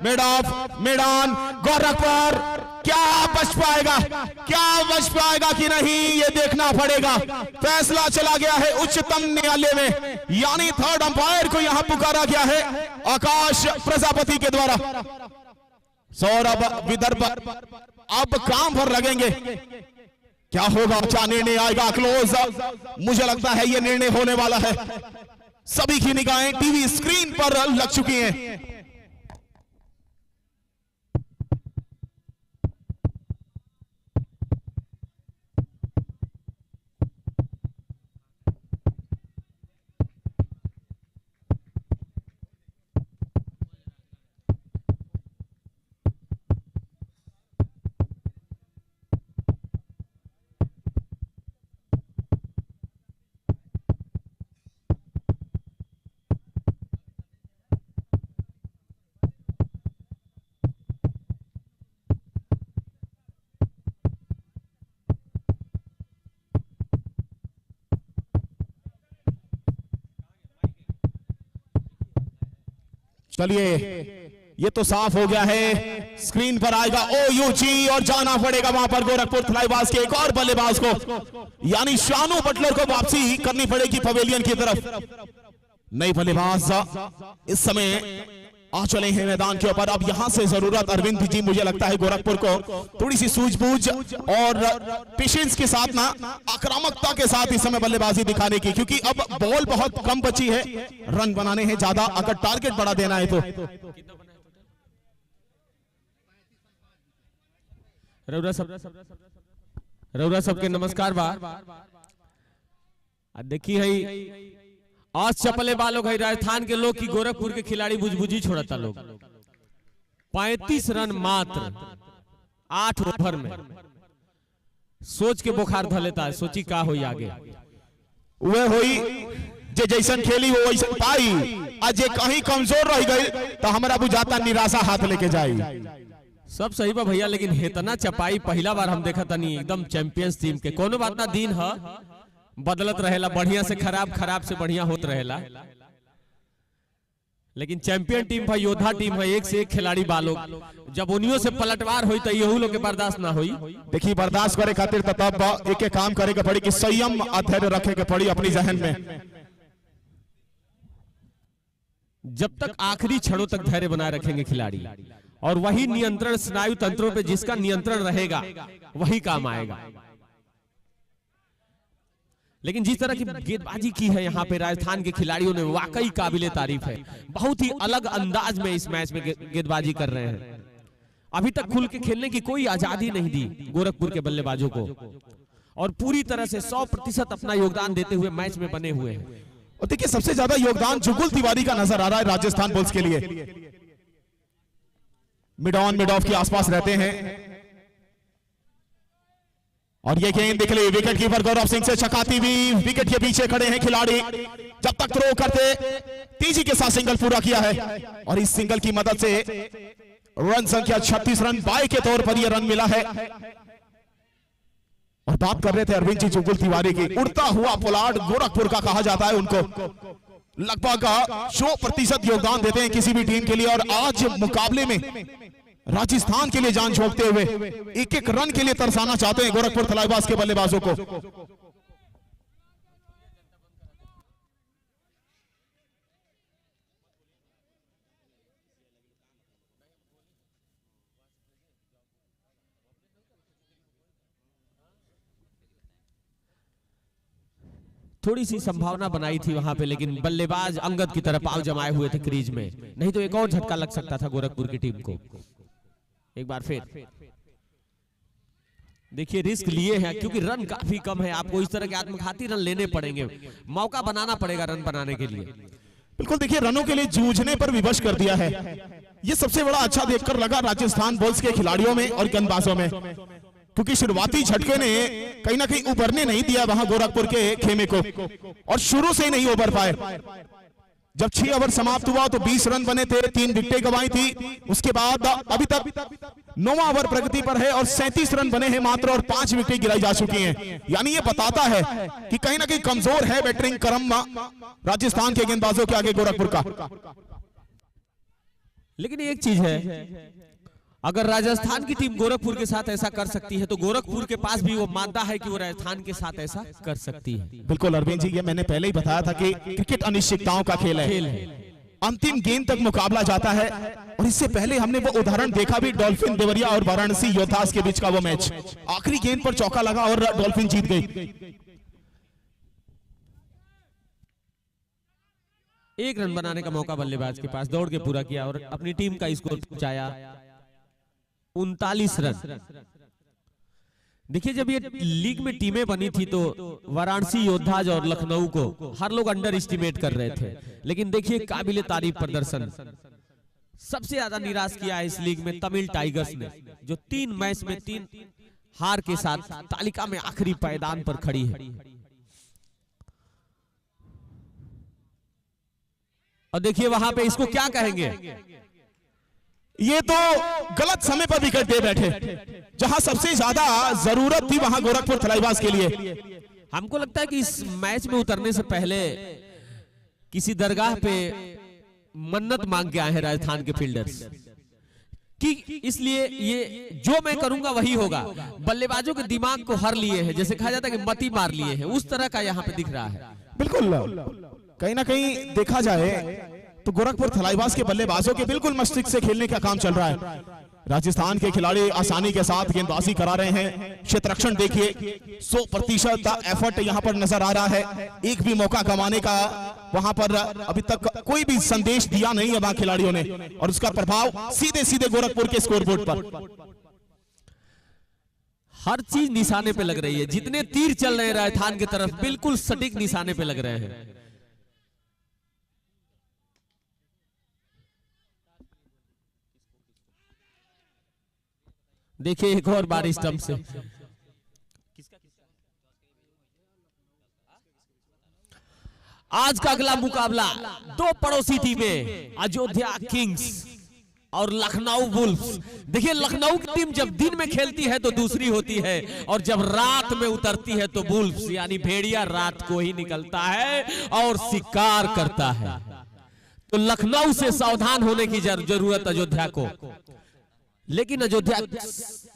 मिड ऑफ मैदान गोरखपुर क्या बच पाएगा कि नहीं, ये देखना पड़ेगा। फैसला चला गया है उच्चतम न्यायालय में, यानी थर्ड अंपायर को यहां पुकारा गया है आकाश प्रजापति के द्वारा। सौरभ विदर्भ अब काम पर लगेंगे। क्या होगा, क्या निर्णय आएगा क्लोज? मुझे लगता है ये निर्णय होने वाला है। सभी की निगाहें टीवी स्क्रीन पर लग चुकी हैं। चलिए, ये तो साफ हो गया है। स्क्रीन पर आएगा OUG और जाना पड़ेगा वहां पर गोरखपुर तलाईवास के एक और बल्लेबाज को, यानी शानू बटलर को वापसी करनी पड़ेगी पवेलियन की तरफ। नई बल्लेबाज इस समय आ चले हैं मैदान के ऊपर। अब यहां से जरूरत अरविंद जी, मुझे लगता है गोरखपुर को थोड़ी सी सूझबूझ और पेशेंस के साथ ना आक्रामकता के साथ इस समय बल्लेबाजी दिखाने की, क्योंकि अब बॉल बहुत कम बची है, रन बनाने हैं ज्यादा अगर टारगेट बड़ा देना है तो। रउरा सबके नमस्कार बा। देखिए आज चपले वालों है राजस्थान के लोग की गोरखपुर के खिलाड़ी बुझबुझी छोड़ता लोग। 35 रन मात्र 8 ओवर में, सोच के बुखार ध लेता है। सोची का होई आगे, वह हुई जे जैसन खेली वो वैसन पाई। आज जे कहीं कमजोर रह गई तो हमारा बुझाता निराशा हाथ लेके जाई। सब सही बा भैया, लेकिन हेतना चपाई पहला बार हम देखा तनी एकदम चैंपियंस टीम के। कोनो बात ना, दिन है बदलत रहेला, बढ़िया से खराब, खराब से बढ़िया होत रहेला, लेकिन चैंपियन टीम भाई, योद्धा टीम है, एक से एक खिलाड़ी बालोग, जब उन्हीं से पलटवार हुई तो यहू लोग के बर्दाश्त ना हुई। देखिए बर्दाश्त करे खातिर तब एक एक काम करे के पड़ी कि संयम अधैर्य रखे के पड़ी अपनी जहन में। जब तक आखिरी क्षणों तक धैर्य बनाए रखेंगे खिलाड़ी, और वही नियंत्रण स्नायु तंत्रों पे जिसका नियंत्रण रहेगा वही काम आएगा। लेकिन जिस तरह की गेंदबाजी की है यहाँ पे राजस्थान के खिलाड़ियों ने, वाकई काबिले तारीफ है। बहुत ही अलग अंदाज में इस मैच में गेंदबाजी कर रहे हैं। अभी तक खुल के खेलने की कोई आजादी नहीं दी गोरखपुर के बल्लेबाजों को, और पूरी तरह से 100% अपना योगदान देते हुए मैच में बने हुए हैं। और देखिए सबसे ज्यादा योगदान जुगुल तिवारी का नजर आ रहा है राजस्थान बुल्स के लिए। मिड ऑन मिड ऑफ के आसपास रहते हैं, और ये गेंद देख ले, विकेट कीपर गौरव सिंह से चकाती हुई, विकेट के पीछे खड़े हैं खिलाड़ी। जब तक थ्रो करते तेजी के साथ सिंगल पूरा किया है, और इस सिंगल की मदद से रन संख्या 36 रन बाय के तौर पर यह रन मिला है। और बात कर रहे थे अरविंद जी जुगुल तिवारी की, उड़ता हुआ पोलार्ड गोरखपुर का कहा जाता है उनको। लगभग 100% योगदान देते हैं किसी भी टीम के लिए, और आज मुकाबले में राजस्थान के लिए जान झोंकते हुए एक एक रन के लिए तरसाना चाहते हैं गोरखपुर थलाईवास के बल्लेबाजों को। थोड़ी सी संभावना बनाई थी वहां पे, लेकिन बल्लेबाज अंगद की तरफ पाव जमाए हुए थे क्रीज में, नहीं तो एक और झटका लग सकता था गोरखपुर की टीम को। एक बार फिर देखिए रिस्क लिए हैं, क्योंकि रन काफी कम है, आपको इस तरह के आत्मघाती रन लेने पड़ेंगे, मौका बनाना पड़ेगा रन बनाने के लिए। बिल्कुल, देखिए रनों के लिए जूझने पर विवश कर दिया है। ये सबसे बड़ा अच्छा देखकर लगा राजस्थान बुल्स के खिलाड़ियों में और गेंदबाजों में, क्योंकि शुरुआती झटके ने कहीं ना कहीं उभरने नहीं दिया वहां गोरखपुर के खेमे को, और शुरू से ही नहीं उभर पाए। जब 6 ओवर समाप्त हुआ तो 20 रन बने थे, 3 विकेटें गंवाई थी। उसके बाद अभी तक 9वां ओवर प्रगति पर है और 37 रन बने हैं मात्र, और 5 विकेट गिराई जा चुकी हैं। यानी ये बताता है कि कहीं ना कहीं कमजोर है बैटिंग क्रम राजस्थान के गेंदबाजों के आगे गोरखपुर का। लेकिन एक चीज है, अगर राजस्थान की टीम गोरखपुर के साथ ऐसा कर सकती है तो गोरखपुर के पास भी वो मानता है कि वो राजस्थान के साथ ऐसा कर सकती है। बिल्कुल अरविंद जी, ये मैंने पहले ही बताया था कि क्रिकेट अनिश्चितताओं का खेल है। अंतिम गेंद तक मुकाबला जाता है, और इससे पहले हमने वो उदाहरण देखा भी, डॉल्फिन देवरिया और वाराणसी योद्धास के बीच का वो मैच। आखिरी गेंद पर चौका लगा और डॉल्फिन जीत गई। 1 रन बनाने का मौका बल्लेबाज के पास, दौड़ के पूरा किया और अपनी टीम का स्कोर पहुंचाया 39 रन। देखिए जब ये लीग में टीमें बनी थी तो वाराणसी योद्धाज और लखनऊ को हर लोग अंडर एस्टिमेट कर रहे थे, लेकिन देखिए काबिले तारीफ प्रदर्शन। सबसे ज्यादा निराश किया है इस लीग में तमिल टाइगर्स ने, जो 3 मैच में 3 हार के साथ तालिका में आखिरी पायदान पर खड़ी है। और देखिए वहां पे इसको क्या कहेंगे, ये तो गलत समय पर विकेट दे बैठे, जहां सबसे ज्यादा जरूरत थी वहां गोरखपुर थलाईवास के लिए। हमको लगता है कि इस मैच में उतरने से पहले किसी दरगाह पे मन्नत मांग के आए हैं राजस्थान के फील्डर्स, कि इसलिए ये जो मैं करूंगा वही होगा। बल्लेबाजों के दिमाग को हर लिए है, जैसे कहा जाता है कि मती मार लिए हैं, उस तरह का यहाँ पे दिख रहा है। बिल्कुल, कहीं ना कहीं देखा जाए तो गोरखपुर थलाईवास के बल्लेबाजों के बिल्कुल मस्तिष्क से खेलने का काम चल रहा है। राजस्थान के खिलाड़ी आसानी के साथ गेंदबाजी करा रहे हैं। क्षेत्ररक्षण देखिए, 100% एफर्ट यहां पर नजर आ रहा है। एक भी मौका गंवाने का वहां पर अभी तक कोई भी संदेश दिया नहीं है वहां खिलाड़ियों ने, और उसका प्रभाव सीधे सीधे गोरखपुर के स्कोरबोर्ड पर। हर चीज निशाने पे लग रही है, जितने तीर चल रहे हैं राजस्थान की तरफ बिल्कुल सटीक निशाने पे लग रहे हैं। देखिए एक और बार स्टंप से। आज का अगला मुकाबला 2 पड़ोसी टीमें, अयोध्या किंग्स और लखनऊ बुल्स। देखिए लखनऊ की टीम जब दिन में खेलती है तो दूसरी होती है, और जब रात में उतरती है तो बुल्स यानी भेड़िया रात को ही निकलता है और शिकार करता है। तो लखनऊ से सावधान होने की जरूरत अयोध्या को। लेकिन अयोध्या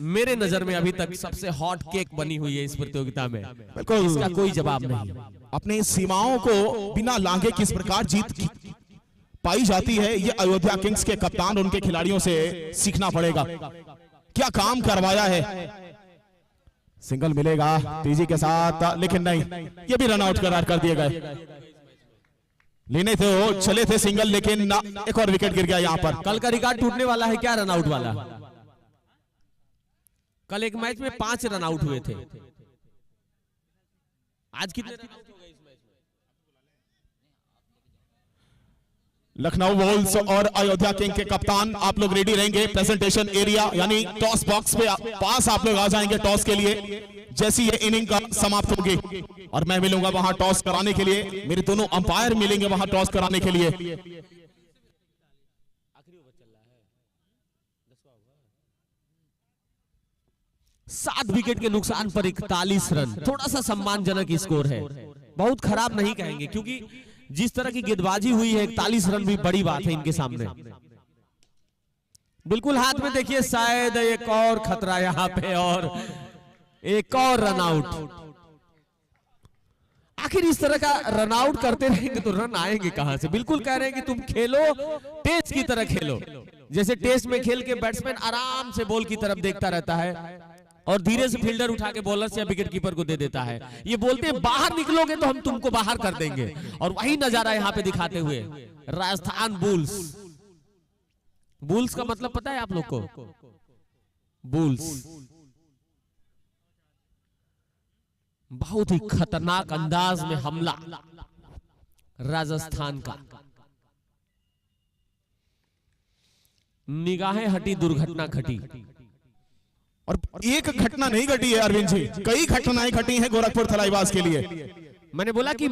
मेरे नजर में अभी तक सबसे हॉट केक बनी हुई है इस प्रतियोगिता में, बिल्कुल इसका कोई जवाब नहीं। अपनी सीमाओं को बिना लांघे किस प्रकार जीत पाई जाती है, ये अयोध्या किंग्स के कप्तान उनके खिलाड़ियों से सीखना पड़ेगा। क्या काम करवाया है। सिंगल मिलेगा तेजी के साथ, लेकिन नहीं, ये भी रन आउट करार कर दिए गए। लेने थे वो, चले थे सिंगल, लेकिन एक और विकेट गिर गया यहाँ पर। कल का रिकॉर्ड टूटने वाला है क्या रन आउट वाला? कल एक मैच में 5 रन आउट हुए थे, आज कितने रन आउट हो गए इस मैच में? लखनऊ वोल्स और अयोध्या किंग के कप्तान आप लोग रेडी रहेंगे। प्रेजेंटेशन एरिया यानी टॉस बॉक्स पे पास आप लोग आ जाएंगे टॉस के लिए जैसी ये इनिंग का समाप्त होगी, और मैं मिलूंगा वहां टॉस कराने के लिए। मेरे दोनों अंपायर मिलेंगे वहां टॉस कराने के लिए। 7 विकेट के नुकसान पर 41 रन, थोड़ा सा सम्मानजनक स्कोर है, बहुत खराब नहीं कहेंगे, क्योंकि जिस तरह की गेंदबाजी हुई है 41 रन भी बड़ी बात है इनके सामने। बिल्कुल हाथ में देखिए, शायद एक और खतरा यहां पे और एक और रन आउट। आखिर इस तरह का रन आउट करते रहेंगे तो रन आएंगे कहां से? बिल्कुल कह रहे हैं कि तुम खेलो टेस्ट की तरह खेलो, जैसे टेस्ट में खेल के बैट्समैन आराम से बॉल की तरफ देखता रहता है और धीरे से फील्डर उठा के बॉलर से या विकेट कीपर को दे देता है। ये बोलते हैं बाहर निकलोगे तो हम तुमको बाहर कर देंगे, और वही नजारा यहां पे दिखाते हुए राजस्थान बुल्स। बुल्स का मतलब पता है आप लोग को? बुल्स बहुत ही खतरनाक अंदाज में हमला राजस्थान का। निगाहें हटी, दुर्घटना घटी, और एक घटना नहीं घटी है अरविंद जी, कई घटनाएं घटी हैं गोरखपुर थलाईवास के लिए। मैंने बोला कि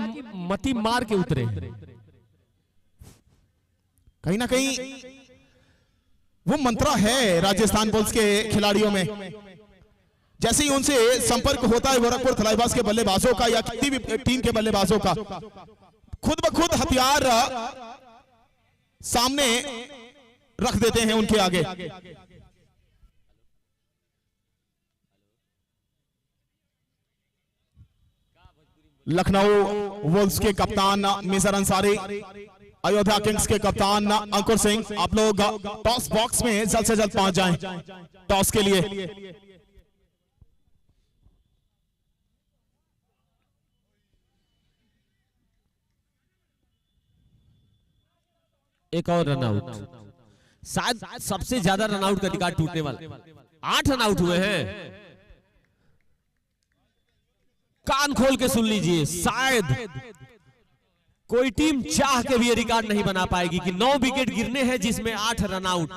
मती मार के उतरे, कहीं ना कहीं वो मंत्रा है राजस्थान बुल्स के खिलाड़ियों में। जैसे ही उनसे संपर्क होता है गोरखपुर थलाईवास के बल्लेबाजों का या किसी भी टीम के बल्लेबाजों का, खुद ब खुद हथियार सामने रख देते हैं उनके आगे। लखनऊ वुल्स के कप्तान मेजर अंसारी, अयोध्या किंग्स के कप्तान अंकुर सिंह, आप लोग टॉस बॉक्स में जल्द से जल्द पहुंच जाएं टॉस के लिए। एक और रन आउट, शायद सबसे ज्यादा रन आउट का रिकॉर्ड टूटने वाला। 8 रन आउट हुए हैं। कान खोल के सुन लीजिए, शायद कोई टीम चाह के भी ये रिकॉर्ड नहीं बना पाएगी कि 9 विकेट गिरने हैं जिसमें 8 रन आउट।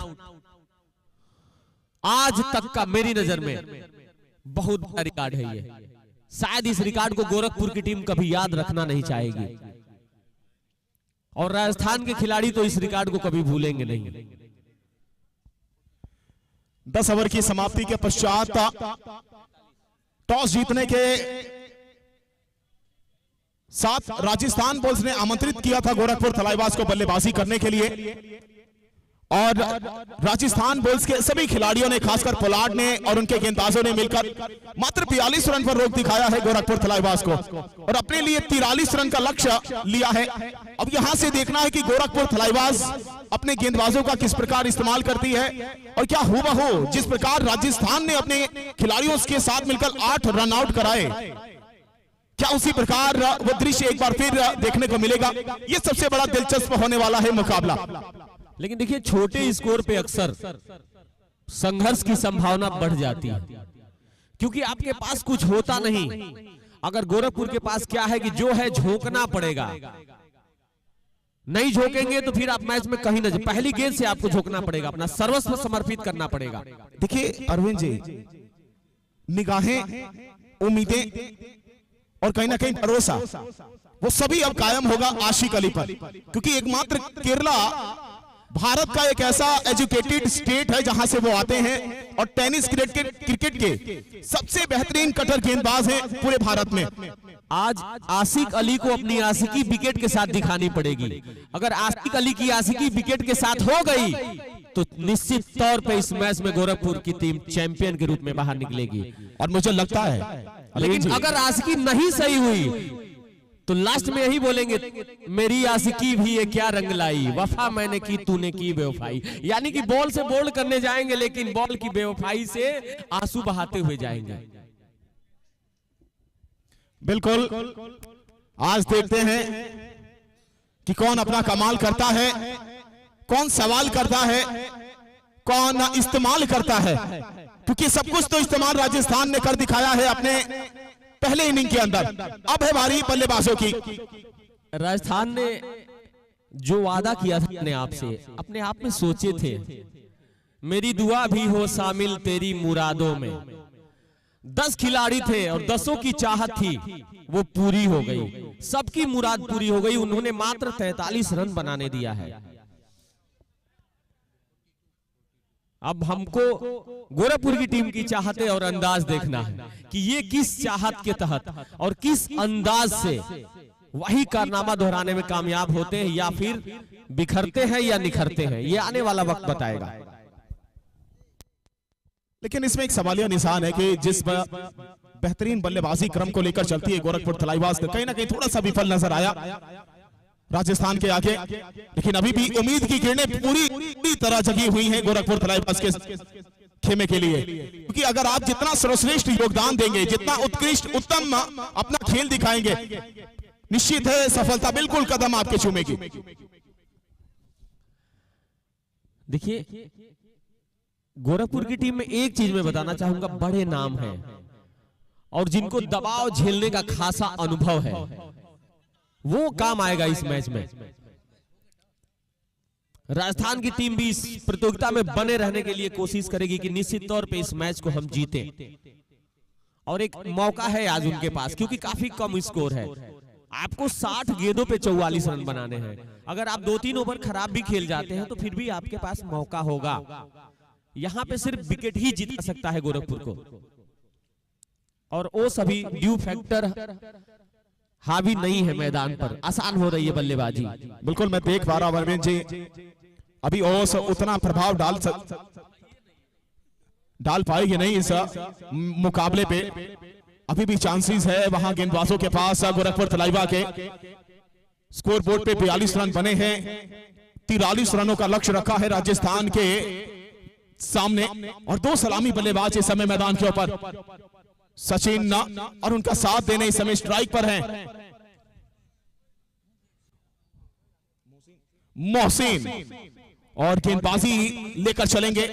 आज तक का मेरी नजर में बहुत बड़ा रिकॉर्ड है ये। शायद इस रिकॉर्ड को गोरखपुर की टीम कभी याद रखना नहीं चाहेगी, और राजस्थान के खिलाड़ी तो इस रिकॉर्ड को कभी भूलेंगे नहीं। 10 ओवर की समाप्ति के पश्चात टॉस जीतने के साथ राजस्थान बुल्स ने आमंत्रित किया था गोरखपुर थलाईवास को बल्लेबाजी करने के लिए, और राजस्थान बुल्स के सभी खिलाड़ियों ने, खासकर पोलार्ड ने और उनके गेंदबाजों ने मिलकर मात्र 42 रन पर रोक दिखाया है गोरखपुर थलाईवास को, और अपने लिए 43 रन का लक्ष्य लिया है। अब यहां से देखना है कि गोरखपुर थलाईवास अपने गेंदबाजों का किस प्रकार इस्तेमाल करती है, और क्या हूबहू जिस प्रकार राजस्थान ने अपने खिलाड़ियों के साथ मिलकर 8 रन आउट कराए, क्या उसी प्रकार वो दृश्य एक बार फिर देखने को मिलेगा? ये सबसे बड़ा दिलचस्प होने वाला है मुकाबला। लेकिन देखिए, छोटे स्कोर पे अक्सर संघर्ष की संभावना बढ़ जाती है, क्योंकि आपके पास कुछ होता नहीं। अगर गोरखपुर के पास क्या है कि जो है झोंकना पड़ेगा, नहीं झोंकेंगे तो फिर आप मैच में कहीं न, पहली गेंद से आपको झोंकना पड़ेगा, अपना सर्वस्व समर्पित करना पड़ेगा। देखिए अरविंद जी, निगाहें, उम्मीदें और कहीं ना कहीं भरोसा, वो सभी अब कायम होगा आशिक अली पर, क्योंकि एकमात्र केरला भारत का एक ऐसा एजुकेटेड स्टेट है जहां से वो आते हैं और टेनिस क्रिकेट के सबसे बेहतरीन कटर गेंदबाज हैं पूरे भारत में। आज आशिक अली को अपनी आशिकी विकेट के साथ दिखानी पड़ेगी। अगर आशिक अली की आशिकी विकेट के साथ हो गई तो निश्चित तौर पे इस मैच में गोरखपुर की टीम चैंपियन के रूप में बाहर निकलेगी। और मुझे लगता है, लेकिन अगर आशिकी नहीं सही हुई तो लास्ट में यही बोलेंगे, मेरी आशिकी भी ये क्या रंग लाई, वफा मैंने की तूने की बेवफाई। यानी कि बॉल से बॉल करने जाएंगे लेकिन बॉल की बेवफाई से आंसू बहाते हुए जाएंगे। बिल्कुल, आज देखते हैं कि कौन अपना कमाल करता है, कौन सवाल करता है, कौन इस्तेमाल करता है, क्योंकि सब कुछ तो इस्तेमाल राजस्थान ने कर दिखाया है अपने पहले इनिंग के अंदर। अब है बारी बल्लेबाजों की। राजस्थान ने जो वादा किया था अपने आप में सोचे थे, मेरी दुआ भी हो शामिल तेरी मुरादों में। 10 खिलाड़ी थे और 10 की चाहत थी, वो पूरी हो गई, सबकी मुराद पूरी हो गई। उन्होंने मात्र 43 रन बनाने दिया है। अब हमको गोरखपुर की टीम की चाहते और अंदाज देखना है कि ये किस चाहत के तहत और किस अंदाज से वही कारनामा दोहराने में कामयाब होते हैं या फिर बिखरते हैं या निखरते हैं। ये आने वाला वक्त बताएगा। लेकिन इसमें एक सवालिया निशान है कि जिस बेहतरीन बल्लेबाजी क्रम को लेकर चलती है गोरखपुर थलाईवास, कहीं ना कहीं थोड़ा सा विफल नजर आया राजस्थान के आगे। लेकिन अभी भी उम्मीद की किरणें पूरी तरह जगी हुई हैं गोरखपुर थलाईवास के खेमे के लिए, क्योंकि अगर आप जितना सर्वश्रेष्ठ योगदान देंगे, जितना उत्कृष्ट उत्तम अपना खेल दिखाएंगे, निश्चित है सफलता बिल्कुल कदम आपके चूमेगी। देखिए, गोरखपुर की टीम में एक चीज मैं बताना चाहूंगा, बड़े नाम हैं और जिनको दबाव झेलने का खासा अनुभव है, वो काम आएगा इस मैच में। राजस्थान की टीम भी इस प्रतियोगिता में बने रहने के लिए कोशिश करेगी कि निश्चित तौर पे इस मैच को हम जीतें। और एक मौका है आज उनके पास, क्योंकि काफी कम स्कोर है। आपको 60 गेंदों पे 44 रन बनाने हैं। अगर आप 2-3 ओवर खराब भी खेल जाते हैं तो फिर भी आपके पास मौका होगा। यहां पे सिर्फ विकेट ही जिता सकता है गोरखपुर को, और वो सभी ड्यू फैक्टर हावी नहीं है मैदान पर। आसान हो रही है बल्लेबाजी। बिल्कुल, मैं देख पा रहा हूं अरविंद जी, अभी ओस उतना प्रभाव डाल पाएगी नहीं इस मुकाबले पे। अभी भी चांसेस है वहां गेंदबाजों के पास। गोरखपुर थलाईवा के स्कोर बोर्ड पे 42 रन बने हैं। 43 रनों का लक्ष्य रखा है राजस्थान के सामने, और 2 सलामी बल्लेबाज इस समय मैदान के ऊपर, सचिन और उनका साथ देने इस समय स्ट्राइक पर हैं मोहसिन, और गेंदबाजी लेकर चलेंगे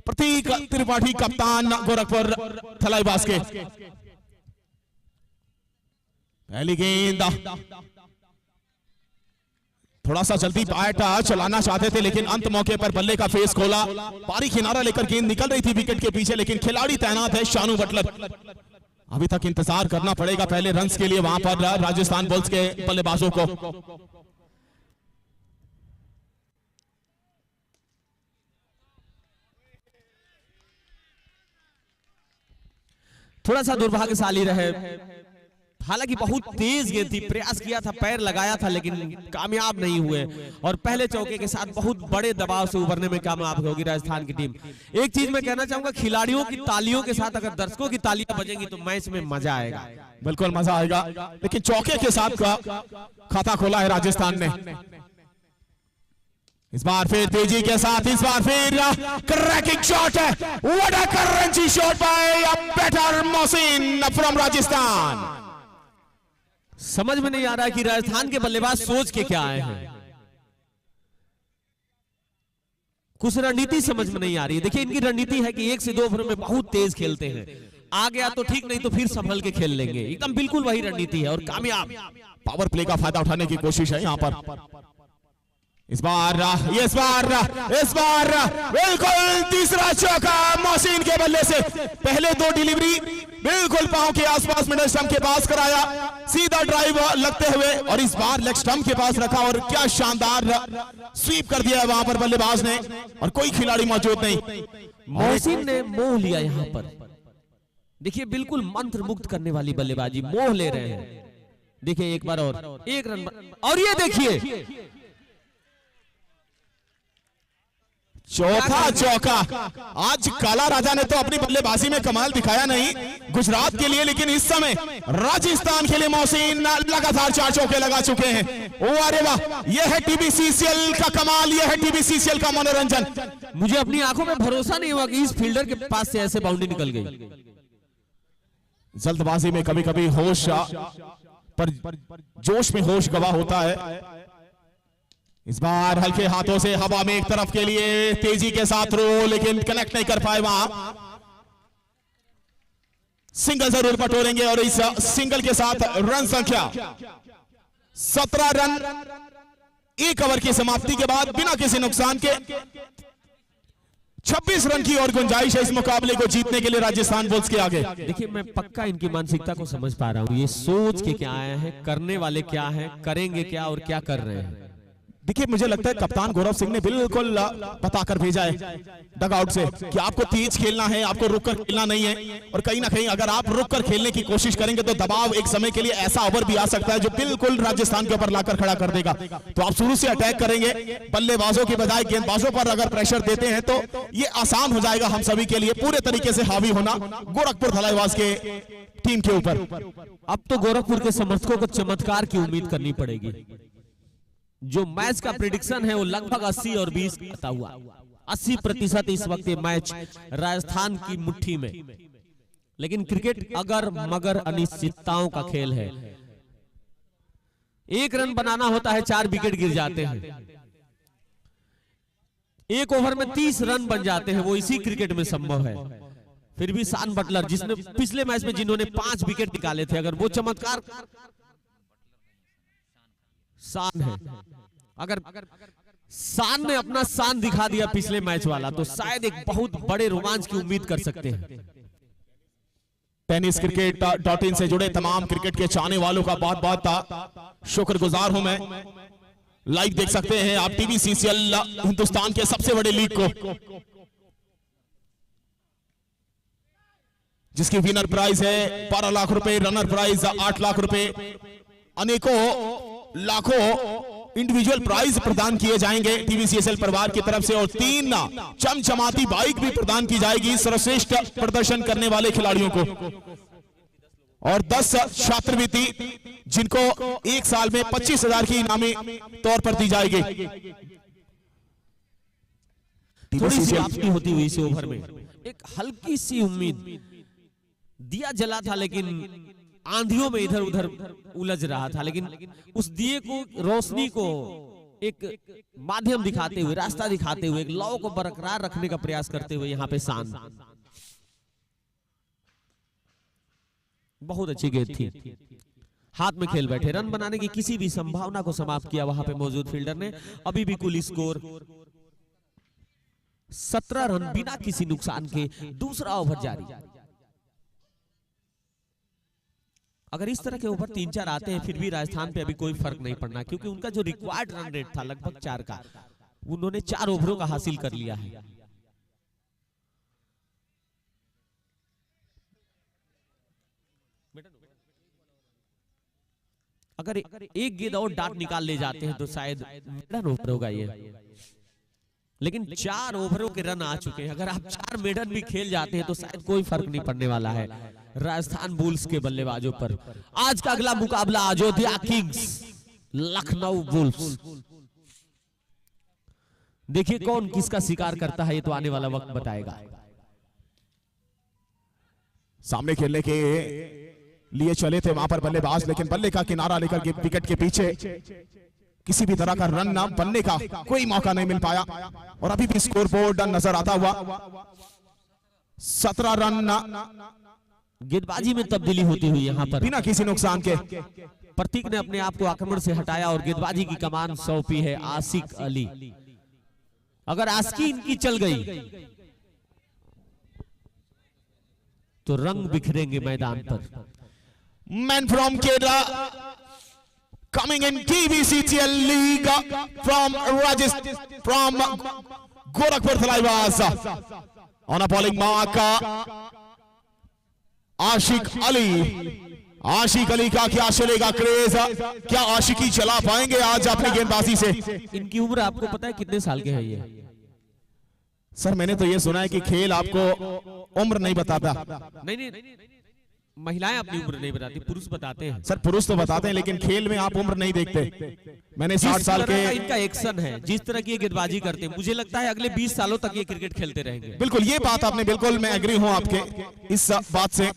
प्रतीक त्रिपाठी, कप्तान गोरखपुर थलाईवास के। पहली गेंद थोड़ा सा जल्दी बैट चलाना चाहते थे, लेकिन अंत मौके पर बल्ले का फेस खोला। पारी किनारा लेकर गेंद निकल रही थी विकेट के पीछे, लेकिन खिलाड़ी तैनात है शानू बटलर। अभी तक इंतजार करना पड़ेगा पहले रन्स के लिए वहां पर राजस्थान बुल्स के बल्लेबाजों को। थोड़ा सा दुर्भाग्यशाली रहे, हालांकि बहुत तेज गेंद थी, प्रयास किया था, पैर लगाया था, लेकिन कामयाब नहीं हुए। और पहले चौके के साथ बहुत बड़े दबाव से उभरने में कामयाब होगी राजस्थान की टीम। एक चीज मैं कहना चाहूंगा, खिलाड़ियों की तालियों के साथ अगर दर्शकों की तालियां बजेंगी तो मैच में मजा आएगा। बिल्कुल मजा आएगा, लेकिन चौके के साथ का खाता खोला है राजस्थान ने। इस बार फिर तेजी के साथ, इस बार फिर क्रैकिंग शॉट है, what a crunchy shot by a batter Mohsin from Rajasthan. समझ में नहीं आ रहा है कि राजस्थान के बल्लेबाज सोच के क्या आए हैं, कुछ रणनीति समझ में नहीं आ रही है। देखिए, इनकी रणनीति है कि 1 से 2 ओवर में बहुत तेज खेलते हैं, आ गया तो ठीक, नहीं तो फिर संभल के खेल लेंगे। एकदम बिल्कुल वही रणनीति है और कामयाब। पावर प्ले का फायदा उठाने की कोशिश है यहां पर। इस बार बिल्कुल तीसरा चौका मोहसिन के बल्ले से। पहले दो डिलीवरी बिल्कुल पांव के आसपास मिडल स्टंप के पास कराया, सीधा ड्राइव लगते हुए, और इस बार लेग स्टंप के पास रखा और क्या शानदार स्वीप कर दिया वहां पर बल्लेबाज ने, और कोई खिलाड़ी मौजूद नहीं। मोहसिन ने मोह लिया यहां पर। देखिए बिल्कुल मंत्र मुक्त करने वाली बल्लेबाजी, मोह ले रहे हैं। देखिए एक बार और, एक रन, और ये देखिए चौथा चौका। आज काला राजा ने तो अपनी बल्लेबाजी में कमाल दिखाया नहीं गुजरात के लिए, लेकिन इस समय राजस्थान के लिए मोहसिन लगातार 4 चौके लगा चुके हैं। ओ अरे वाह, यह है टीबीसीसीएल का कमाल, यह है टीबीसीसीएल का मनोरंजन। मुझे अपनी आंखों में भरोसा नहीं हुआ कि इस फील्डर के पास से ऐसे बाउंड्री निकल गई। जल्दबाजी में कभी कभी होश पर जोश में होश गवा होता है। इस बार हल्के हाथों से हवा में एक तरफ के लिए तेजी के साथ थ्रो, लेकिन कनेक्ट नहीं कर पाए वहां। सिंगल जरूर बटोरेंगे और इस सिंगल के साथ रन संख्या 17 रन 1 ओवर की समाप्ति के बाद बिना किसी नुकसान के 26 रन की और गुंजाइश है इस मुकाबले को जीतने के लिए राजस्थान बुल्स के आगे। देखिए मैं पक्का इनकी मानसिकता को समझ पा रहा हूं, ये सोच के क्या आए हैं, करने वाले क्या हैं, करेंगे क्या और क्या कर रहे हैं। देखिए मुझे लगता है कप्तान गौरव सिंह ने बिल्कुल बताकर भेजा है डग आउट से कि आपको तेज खेलना है, आपको रुक कर खेलना नहीं है, और कहीं ना कहीं अगर आप रुक कर खेलने की कोशिश करेंगे तो दबाव एक समय के लिए ऐसा ओवर भी आ सकता है जो बिल्कुल राजस्थान के ऊपर लाकर खड़ा कर देगा। तो आप शुरू से अटैक करेंगे, बल्लेबाजों की बजाय गेंदबाजों पर अगर प्रेशर देते हैं तो ये आसान हो जाएगा हम सभी के लिए पूरे तरीके से हावी होना गोरखपुर धलाईवास के टीम के ऊपर। अब तो गोरखपुर के समर्थकों को चमत्कार की उम्मीद करनी पड़ेगी। जो मैच का प्रेडिक्शन है वो लगभग 80 और 20 आता हुआ 80% इस वक्त ये मैच राजस्थान की मुट्ठी में। लेकिन क्रिकेट अगर मगर अनिश्चितताओं का खेल है। 1 रन बनाना होता है, 4 विकेट गिर जाते हैं। 1 ओवर में 30 रन बन जाते हैं, वो इसी क्रिकेट में संभव है। फिर भी सान बटलर जिसने पिछले मैच में जिन्होंने 5 विकेट निकाले थे, अगर वो चमत्कार शान है, अगर शान ने अपना शान दिखा दिया पिछले मैच वाला, तो शायद एक बहुत बड़े रोमांच की उम्मीद कर सकते हैं। टेनिस cricket.in से जुड़े तमाम क्रिकेट के चाहने वालों का बहुत बहुत शुक्रगुजार हूं मैं। लाइव देख सकते हैं आप टीबीसीसीएल हिंदुस्तान के सबसे बड़े लीग को, जिसकी विनर प्राइज है 12 लाख रुपए, रनर प्राइज 8 लाख रुपए, अनेकों लाखों इंडिविजुअल प्राइज प्रदान किए जाएंगे टीबीसीसीएल परिवार की तरफ से, और 3 चमचमाती बाइक भी प्रदान की जाएगी सर्वश्रेष्ठ प्रदर्शन करने वाले खिलाड़ियों को, और 10 छात्रवृत्ति जिनको 1 साल में 25,000 की इनामी तौर पर दी जाएगी। थोड़ी सी वापसी होती हुई इस ओवर में एक हल्की सी उम्मीद, दिया जला था लेकिन आंधियों में इधर उधर उलझ रहा था, लेकिन उस दिए को, रोशनी को एक माध्यम दिखाते हुए, रास्ता दिखाते हुए, एक लौ को बरकरार रखने का प्रयास करते हुए यहाँ पे शान। बहुत अच्छी गेंद थी, हाथ में खेल बैठे, रन बनाने की किसी भी संभावना को समाप्त किया वहां पे मौजूद फील्डर ने। अभी भी कुल स्कोर 17 रन बिना किसी नुकसान के, दूसरा ओवर जारी। अगर इस तरह के ओवर 3-4 आते हैं फिर भी राजस्थान पे अभी कोई फर्क नहीं पड़ना, क्योंकि उनका जो रिक्वायर्ड रन रेट था लगभग 4 का, उन्होंने 4 ओवरों का हासिल कर लिया है। अगर एक गेंद और डाट निकाल ले जाते हैं तो शायद मेडन ओवर होगा ये, लेकिन 4 ओवरों के रन आ चुके हैं। अगर आप 4 मेडन भी खेल जाते हैं तो शायद कोई फर्क नहीं पड़ने वाला है राजस्थान बुल्स के बल्लेबाजों पर। आज का अगला मुकाबला अयोध्या किंग्स लखनऊ बुल्स। देखिए कौन किसका शिकार करता है, ये तो आने वाला वक्त बताएगा। सामने खेलने के लिए चले थे वहां पर बल्लेबाज, लेकिन बल्ले का किनारा लेकर विकेट के पीछे किसी भी तरह का रन ना बनने का कोई मौका नहीं मिल पाया, और अभी भी स्कोर बोर्ड नजर आता हुआ 17 रन। गेंदबाजी में तब्दीली होती हुई यहाँ पर बिना किसी नुकसान के प्रतीक ने अपने आप को आक्रमण से हटाया और गेंदबाजी की कमान सौंपी है आशिक अली। अगर आशिकी इनकी चल गई तो रंग बिखरेंगे मैदान पर। Man from Kerala coming in TBCCL League from Gorakhpur Thalaibas on a bowling mark आशिक अली का क्या चलेगा क्रेज, क्या आशिकी चला पाएंगे आज अपनी गेंदबाजी से। इनकी उम्र आपको पता है कितने साल के है ये? सर मैंने तो ये सुना है कि खेल आपको उम्र नहीं बताता। नहीं, महिलाएं अपनी उम्र नहीं बताती, पुरुष बताते हैं। सर पुरुष तो बताते हैं लेकिन खेल में आप उम्र नहीं देखते। मैंने 60 साल के इनका एक्शन है, जिस तरह की ये गेंदबाजी करते हैं, मुझे लगता है अगले 20 सालों तक ये क्रिकेट खेलते रहेंगे। बिल्कुल ये बात आपने बिल्कुल, मैं एग्री हूं आपके इस बात से,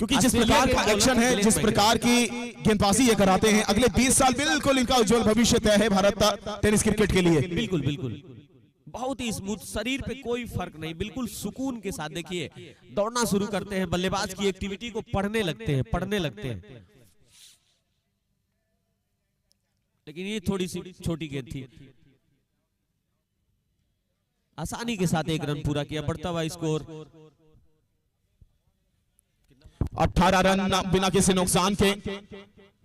क्योंकि जिस प्रकार का एक्शन है, जिस प्रकार की गेंदबाजी ये कराते हैं, अगले 20 साल बिल्कुल इनका उज्जवल भविष्य तय है भारत टेनिस क्रिकेट के लिए। बिल्कुल बहुत ही स्मूथ, शरीर पे कोई फर्क नहीं, बिल्कुल सुकून के साथ। देखिए दौड़ना शुरू करते हैं, बल्लेबाज की एक्टिविटी को पढ़ने लगते हैं। लेकिन ये थोड़ी सी छोटी गेंद थी, आसानी के साथ एक रन पूरा किया। बढ़ता हुआ स्कोर 18 रन बिना किसी नुकसान के।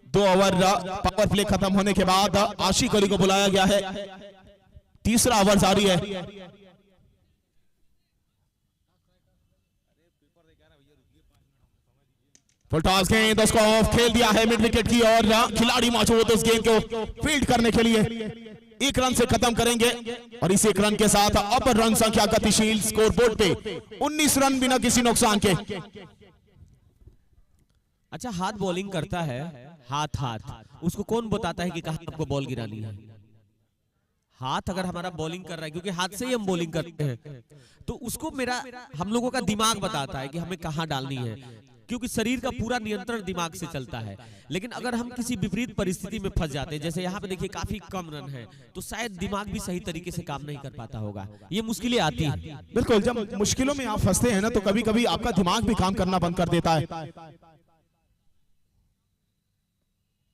2 ओवर पावर प्ले खत्म होने के बाद आशिक अली को बुलाया गया है। तीसरा ओवर जारी है। फुल टॉस गेंद उसको ऑफ खेल दिया है मिड विकेट की और खिलाड़ी मौजूद उस गेंद को फील्ड करने के लिए। 1 रन से खत्म करेंगे और इस 1 रन के साथ अब रन संख्या गतिशील स्कोर बोर्ड पे 19 रन बिना किसी नुकसान के। अच्छा, हाथ बॉलिंग करता है, हाथ उसको कौन बताता है कि कहां आपको बॉल गिरानी है? हाथ अगर हमारा बॉलिंग कर रहा है, क्योंकि हाथ से ही हम बॉलिंग करते हैं, तो उसको हम लोगों का दिमाग बताता है कि हमें कहां डालनी है, क्योंकि शरीर का पूरा नियंत्रण दिमाग से चलता है। लेकिन अगर हम किसी विपरीत परिस्थिति में फंस जाते हैं, जैसे यहाँ पे देखिए काफी कम रन है, तो शायद दिमाग भी सही तरीके से काम नहीं कर पाता होगा, ये मुश्किलें आती हैं। बिल्कुल, जब मुश्किलों में आप फंसते हैं ना, तो कभी कभी आपका दिमाग भी काम करना बंद कर देता है।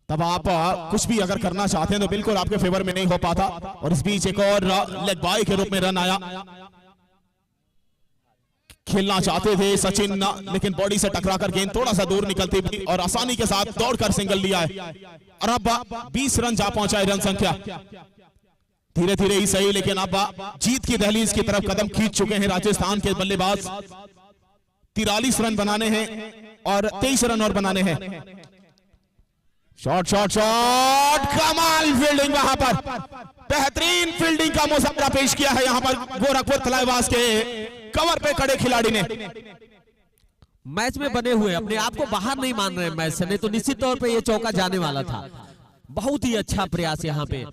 तब आप कुछ भी अगर करना चाहते हैं तो बिल्कुल आपके फेवर में नहीं हो पाता। और इस बीच एक और लेग बाय के रूप में रन आया। खेलना चाहते थे सचिन, लेकिन बॉडी से टकराकर गेंद थोड़ा सा दूर निकलती थी और आसानी के साथ दौड़कर सिंगल लिया है। और अब 20 रन जा पहुंचा है रन संख्या। धीरे धीरे ही सही, लेकिन अब जीत की दहलीज की तरफ कदम खींच चुके हैं राजस्थान के बल्लेबाज। 43 रन बनाने हैं और 23 रन और बनाने हैं। शॉट कमाल फील्डिंग, वहां पर बेहतरीन फील्डिंग का मुजाहरा पेश किया है यहां पर गोरखपुर थलाइवास के कवर पे खड़े खिलाड़ी ने। मैच में बने हुए, अपने आप को बाहर नहीं मान रहे मैच से, नहीं तो निश्चित तौर पे ये चौका जाने वाला था। बहुत ही अच्छा प्रयास यहाँ पे,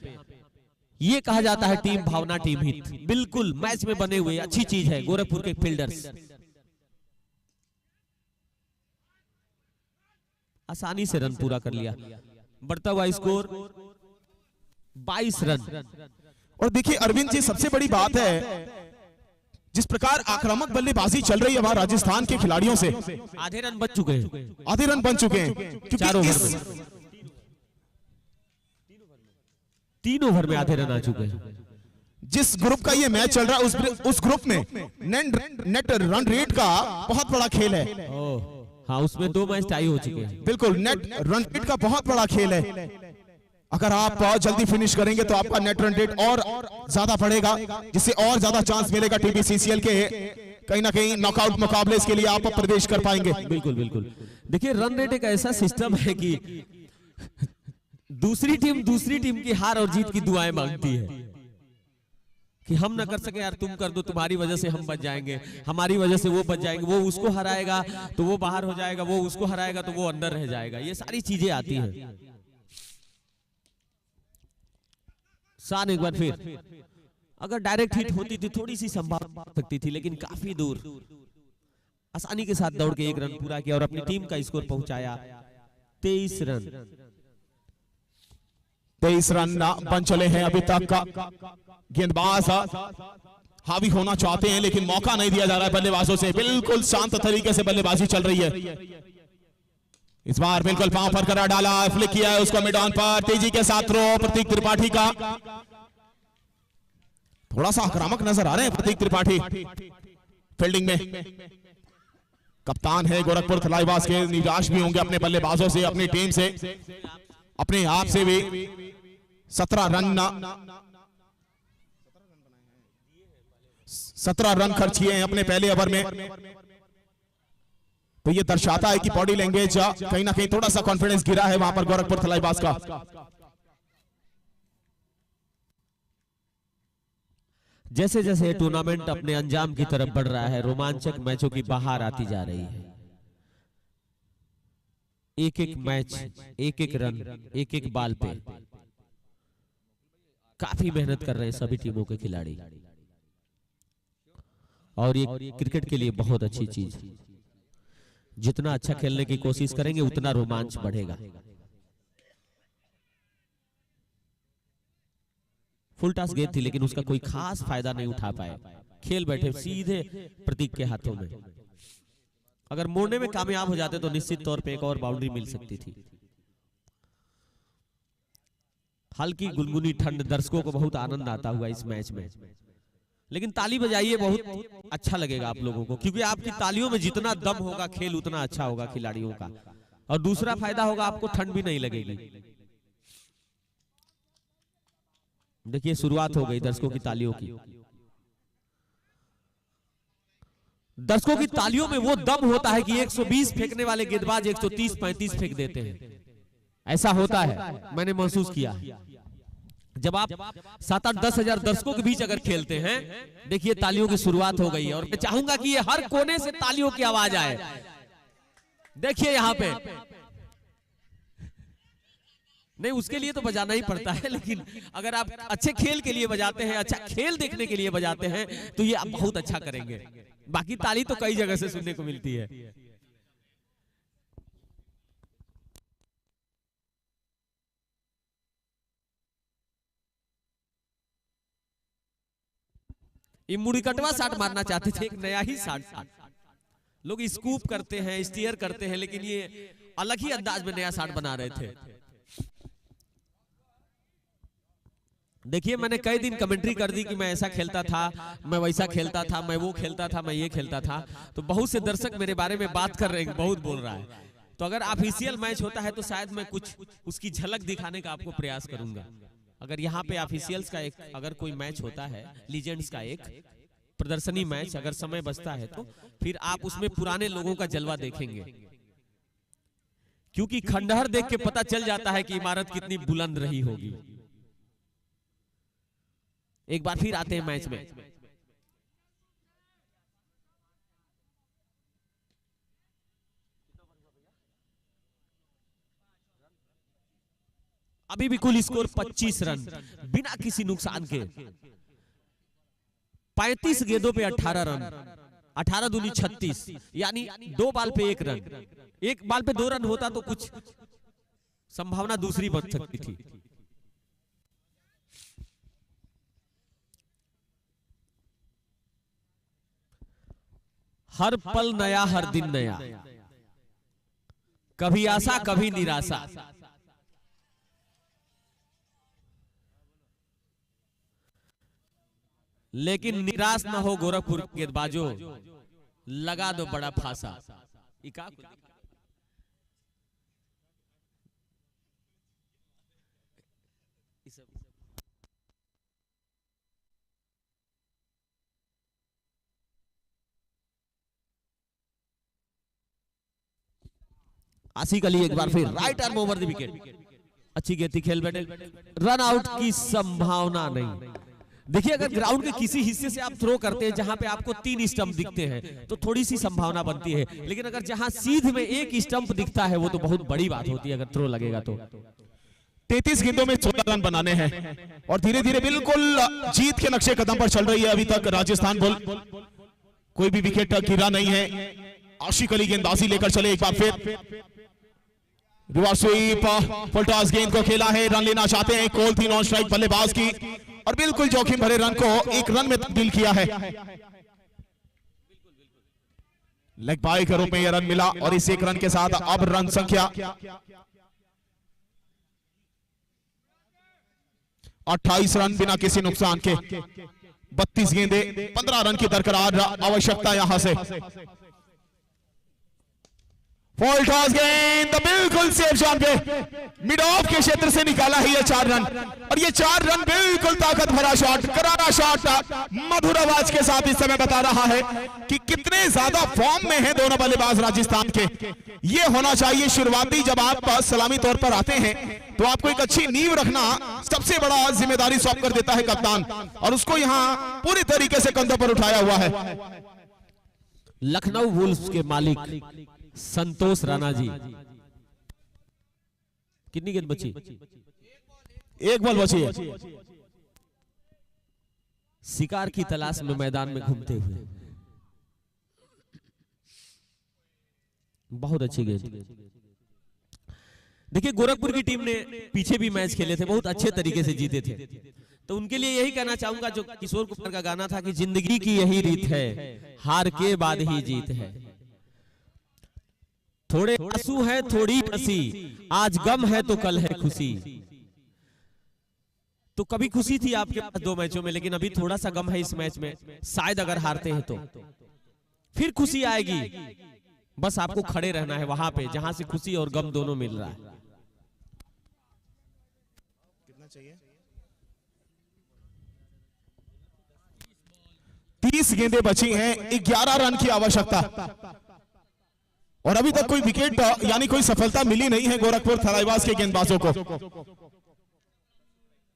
ये कहा जाता है टीम भावना, टीम हित। बिल्कुल मैच में बने हुए, अच्छी चीज है गोरखपुर के फील्डर्स। आसानी से रन पूरा कर लिया। बढ़ता हुआ स्कोर 22 रन। और देखिए अरविंद जी, सबसे बड़ी बात है जिस प्रकार आक्रामक बल्लेबाजी चल रही है वहां राजस्थान के खिलाड़ियों से। आधे रन बच चुके हैं, क्योंकि 4 ओवर में 3 ओवर में आधे रन आ चुके हैं। जिस ग्रुप का ये मैच चल रहा है उस ग्रुप में नेट रन रेट का बहुत बड़ा खेल है। हाँ, उसमें 2 मैच टाई हो चुके हैं। बिल्कुल, नेट रन रेट का बहुत बड़ा खेल है। अगर आप जल्दी फिनिश करेंगे तो आपका नेट रन रेट और ज्यादा बढ़ेगा, जिससे और ज्यादा चांस मिलेगा TBCCL के कहीं ना कहीं नॉकआउट मुकाबले के लिए आप प्रवेश कर पाएंगे। बिल्कुल। देखिए रन रेट एक ऐसा सिस्टम है कि दूसरी टीम की हार और जीत की दुआएं मांगती है कि हम ना कर सके यार, तुम कर दो, तुम्हारी वजह से हम बच जाएंगे, हमारी वजह से वो बच जाएंगे, वो उसको हराएगा तो वो बाहर हो जाएगा, वो उसको हराएगा तो वो अंदर रह जाएगा। ये सारी चीजें आती हैं। शान एक बार फिर, अगर डायरेक्ट हिट होती थी थोड़ी सी संभावना सकती थी, लेकिन काफी दूर आसानी के साथ दौड़ के 1 रन पूरा किया और अपनी टीम का स्कोर पहुंचाया 23 रन। 23 रन बन चले हैं अभी तक का। गेंदबाज हावी होना चाहते हैं लेकिन मौका नहीं दिया जा रहा है बल्लेबाजों से। बिल्कुल शांत तरीके से बल्लेबाजी चल रही है। इस बार बिल्कुल पांव पर करा डाला, फ्लिक किया है उसको मिड ऑन पर, तेजी के साथ थ्रो प्रतीक त्रिपाठी का। थोड़ा सा आक्रामक नजर आ रहे हैं प्रतीक त्रिपाठी फील्डिंग में। कप्तान है गोरखपुर थलाईवास के, निराश भी होंगे अपने बल्लेबाजों से, अपनी टीम से, अपने आप से भी। 17 रन खर्च किए हैं अपने पहले ओवर में। तो ये दर्शाता है कि बॉडी लैंग्वेज कहीं ना कहीं थोड़ा सा कॉन्फिडेंस गिरा है वहां पर गोरखपुर थलाईवास का। जैसे जैसे टूर्नामेंट अपने अंजाम की तरफ बढ़ रहा है, रोमांचक मैचों की बहार आती जा रही है। एक एक मैच, एक एक रन, एक एक बाल पे काफी मेहनत कर रहे हैं सभी टीमों के खिलाड़ी, और ये क्रिकेट के लिए बहुत अच्छी चीज। जितना अच्छा खेलने की कोशिश करेंगे उतना रोमांच बढ़ेगा। फुल टॉस गेंद थी लेकिन उसका कोई खास फायदा नहीं उठा पाए, खेल बैठे सीधे प्रतीक के हाथों में। अगर मोड़ने में कामयाब हो जाते तो निश्चित तौर पे एक और बाउंड्री मिल सकती थी। हल्की गुनगुनी ठंड, दर्शकों को बहुत आनंद आता हुआ इस मैच में। लेकिन ताली बजाइए, बहुत अच्छा लगेगा आप लोगों को, क्योंकि आपकी तालियों में जितना दम होगा खेल उतना अच्छा होगा खिलाड़ियों का। और दूसरा फायदा होगा, आपको ठंड भी नहीं लगेगी। देखिए शुरुआत हो गई दर्शकों की तालियों की। दर्शकों की तालियों में वो दम होता है कि 120 फेंकने वाले गेंदबाज 130-35 फेंक देते हैं। ऐसा होता है, मैंने महसूस किया। जब आप 7-8-10 हजार दर्शकों के बीच अगर खेलते हैं, देखिए तालियों की शुरुआत हो गई है। और मैं चाहूंगा कि ये हर कोने से तालियों की आवाज आए। देखिए यहां पे नहीं, उसके लिए तो बजाना ही पड़ता है, लेकिन अगर आप अच्छे खेल के लिए बजाते हैं, अच्छा खेल देखने के लिए बजाते हैं, तो ये आप बहुत अच्छा करेंगे। बाकी ताली तो कई जगह से सुनने को मिलती है। ये मुड़ीकटवा शॉट मारना चाहते थे, एक नया ही शॉट। लोग स्कूप करते हैं, स्टीयर करते हैं, लेकिन ये अलग ही अंदाज में नया शॉट बना रहे थे। देखिए मैंने कई दिन कमेंट्री कर दी कि मैं ऐसा खेलता था, मैं वैसा खेलता था, मैं वो खेलता था, मैं ये खेलता था। तो बहुत से दर्शक मेरे बारे में बात कर रहे हैं, बहुत बोल रहा है। तो अगर ऑफिशियल मैच होता है तो शायद मैं कुछ उसकी झलक दिखाने का आपको प्रयास करूंगा। अगर यहाँ पे ऑफिशियल्स का एक अगर कोई मैच होता है, लीजेंड्स का एक प्रदर्शनी मैच, अगर समय बचता है तो फिर आप उसमें पुराने लोगों का जलवा देखेंगे। क्योंकि खंडहर देख के पता चल जाता है कि इमारत कितनी बुलंद रही होगी। एक बार फिर आते हैं मैच में। अभी भी कुल स्कोर 25 रन बिना किसी नुकसान के। 35 गेंदों पे 18 रन, 18 दूनी 36, यानी 2 बाल पे 1 रन। 1 बाल पे 2 रन होता तो कुछ संभावना दूसरी बन सकती थी। हर पल नया, हर दिन नया, कभी आशा कभी निराशा। लेकिन निराश ना हो गोरखपुर के गेंदबाजों, लगा दो बड़ा फांसा। आसिक अली एक बार फिर right arm over the wicket, अच्छी गेंद थी, खेल बैठे। रन आउट की संभावना नहीं। देखिए अगर ग्राउंड के किसी हिस्से से आप थ्रो करते हैं जहां पे आपको 3 स्टंप दिखते हैं तो थोड़ी सी संभावना बनती है, लेकिन अगर जहां सीध में 1 स्टंप दिखता है वो तो बहुत बड़ी बात होती है अगर थ्रो लगेगा तो। 33 गेंदों में 14 रन बनाने हैं और धीरे धीरे बिल्कुल जीत के नक्शे कदम पर चल रही है अभी तक राजस्थान बुल। कोई भी विकेट गिरा नहीं है। आशिक अली गेंदबाजी लेकर चले एक बार फिर। रिवर्स स्वीप, फुल टॉस गेंद को खेला है, रन लेना चाहते हैं। कॉल थी नॉन स्ट्राइक बल्लेबाज की और बिल्कुल जोखिम भरे रन को 1 रन में तब्दील किया है। लेग बाय के रूप में यह रन मिला और इस एक रन के साथ अब रन संख्या 28 रन बिना किसी नुकसान के। 32 गेंदे 15 रन की दरकरार आवश्यकता यहां से। फॉल टॉस गेंद बिल्कुल सेफ जॉन पे मिड ऑफ के क्षेत्र से निकाला है ये 4 रन और ये 4 रन बिल्कुल ताकत भरा शॉट, करारा शॉट मधुर आवाज के साथ इस समय बता रहा है कि कितने ज्यादा फॉर्म में हैं दोनों बल्लेबाज राजस्थान के। ये होना चाहिए शुरुआती, जब आप सलामी तौर पर आते हैं तो आपको एक अच्छी नींव रखना सबसे बड़ा जिम्मेदारी सौंप कर देता है कप्तान, और उसको यहां पूरी तरीके से कंधों पर उठाया हुआ है। लखनऊ वुल्व्स के मालिक संतोष राणा जी, कितनी गेंद बची? एक बॉल बची है। शिकार की तलाश में मैदान में घूमते हुए, बहुत अच्छी गेंद। देखिए गोरखपुर की टीम ने पीछे भी मैच खेले थे, बहुत अच्छे तरीके से जीते थे, तो उनके लिए यही कहना चाहूंगा जो किशोर कुमार का गाना था कि जिंदगी की यही रीत है, हार के बाद ही जीत है। थोड़े आंसू है थोड़ी हंसी, आज गम है तो कल है खुशी। तो कभी खुशी थी आपके पास 2 मैचों में, लेकिन अभी थोड़ा सा गम है इस मैच में, शायद अगर हारते हैं तो फिर खुशी आएगी। बस आपको खड़े रहना है वहां पे जहां से खुशी और गम दोनों मिल रहा है। कितना चाहिए? 30 गेंदें बची हैं, 11 रन की आवश्यकता और अभी तक कोई विकेट यानी कोई सफलता मिली नहीं है गोरखपुर थलाईवास के गेंदबाजों को।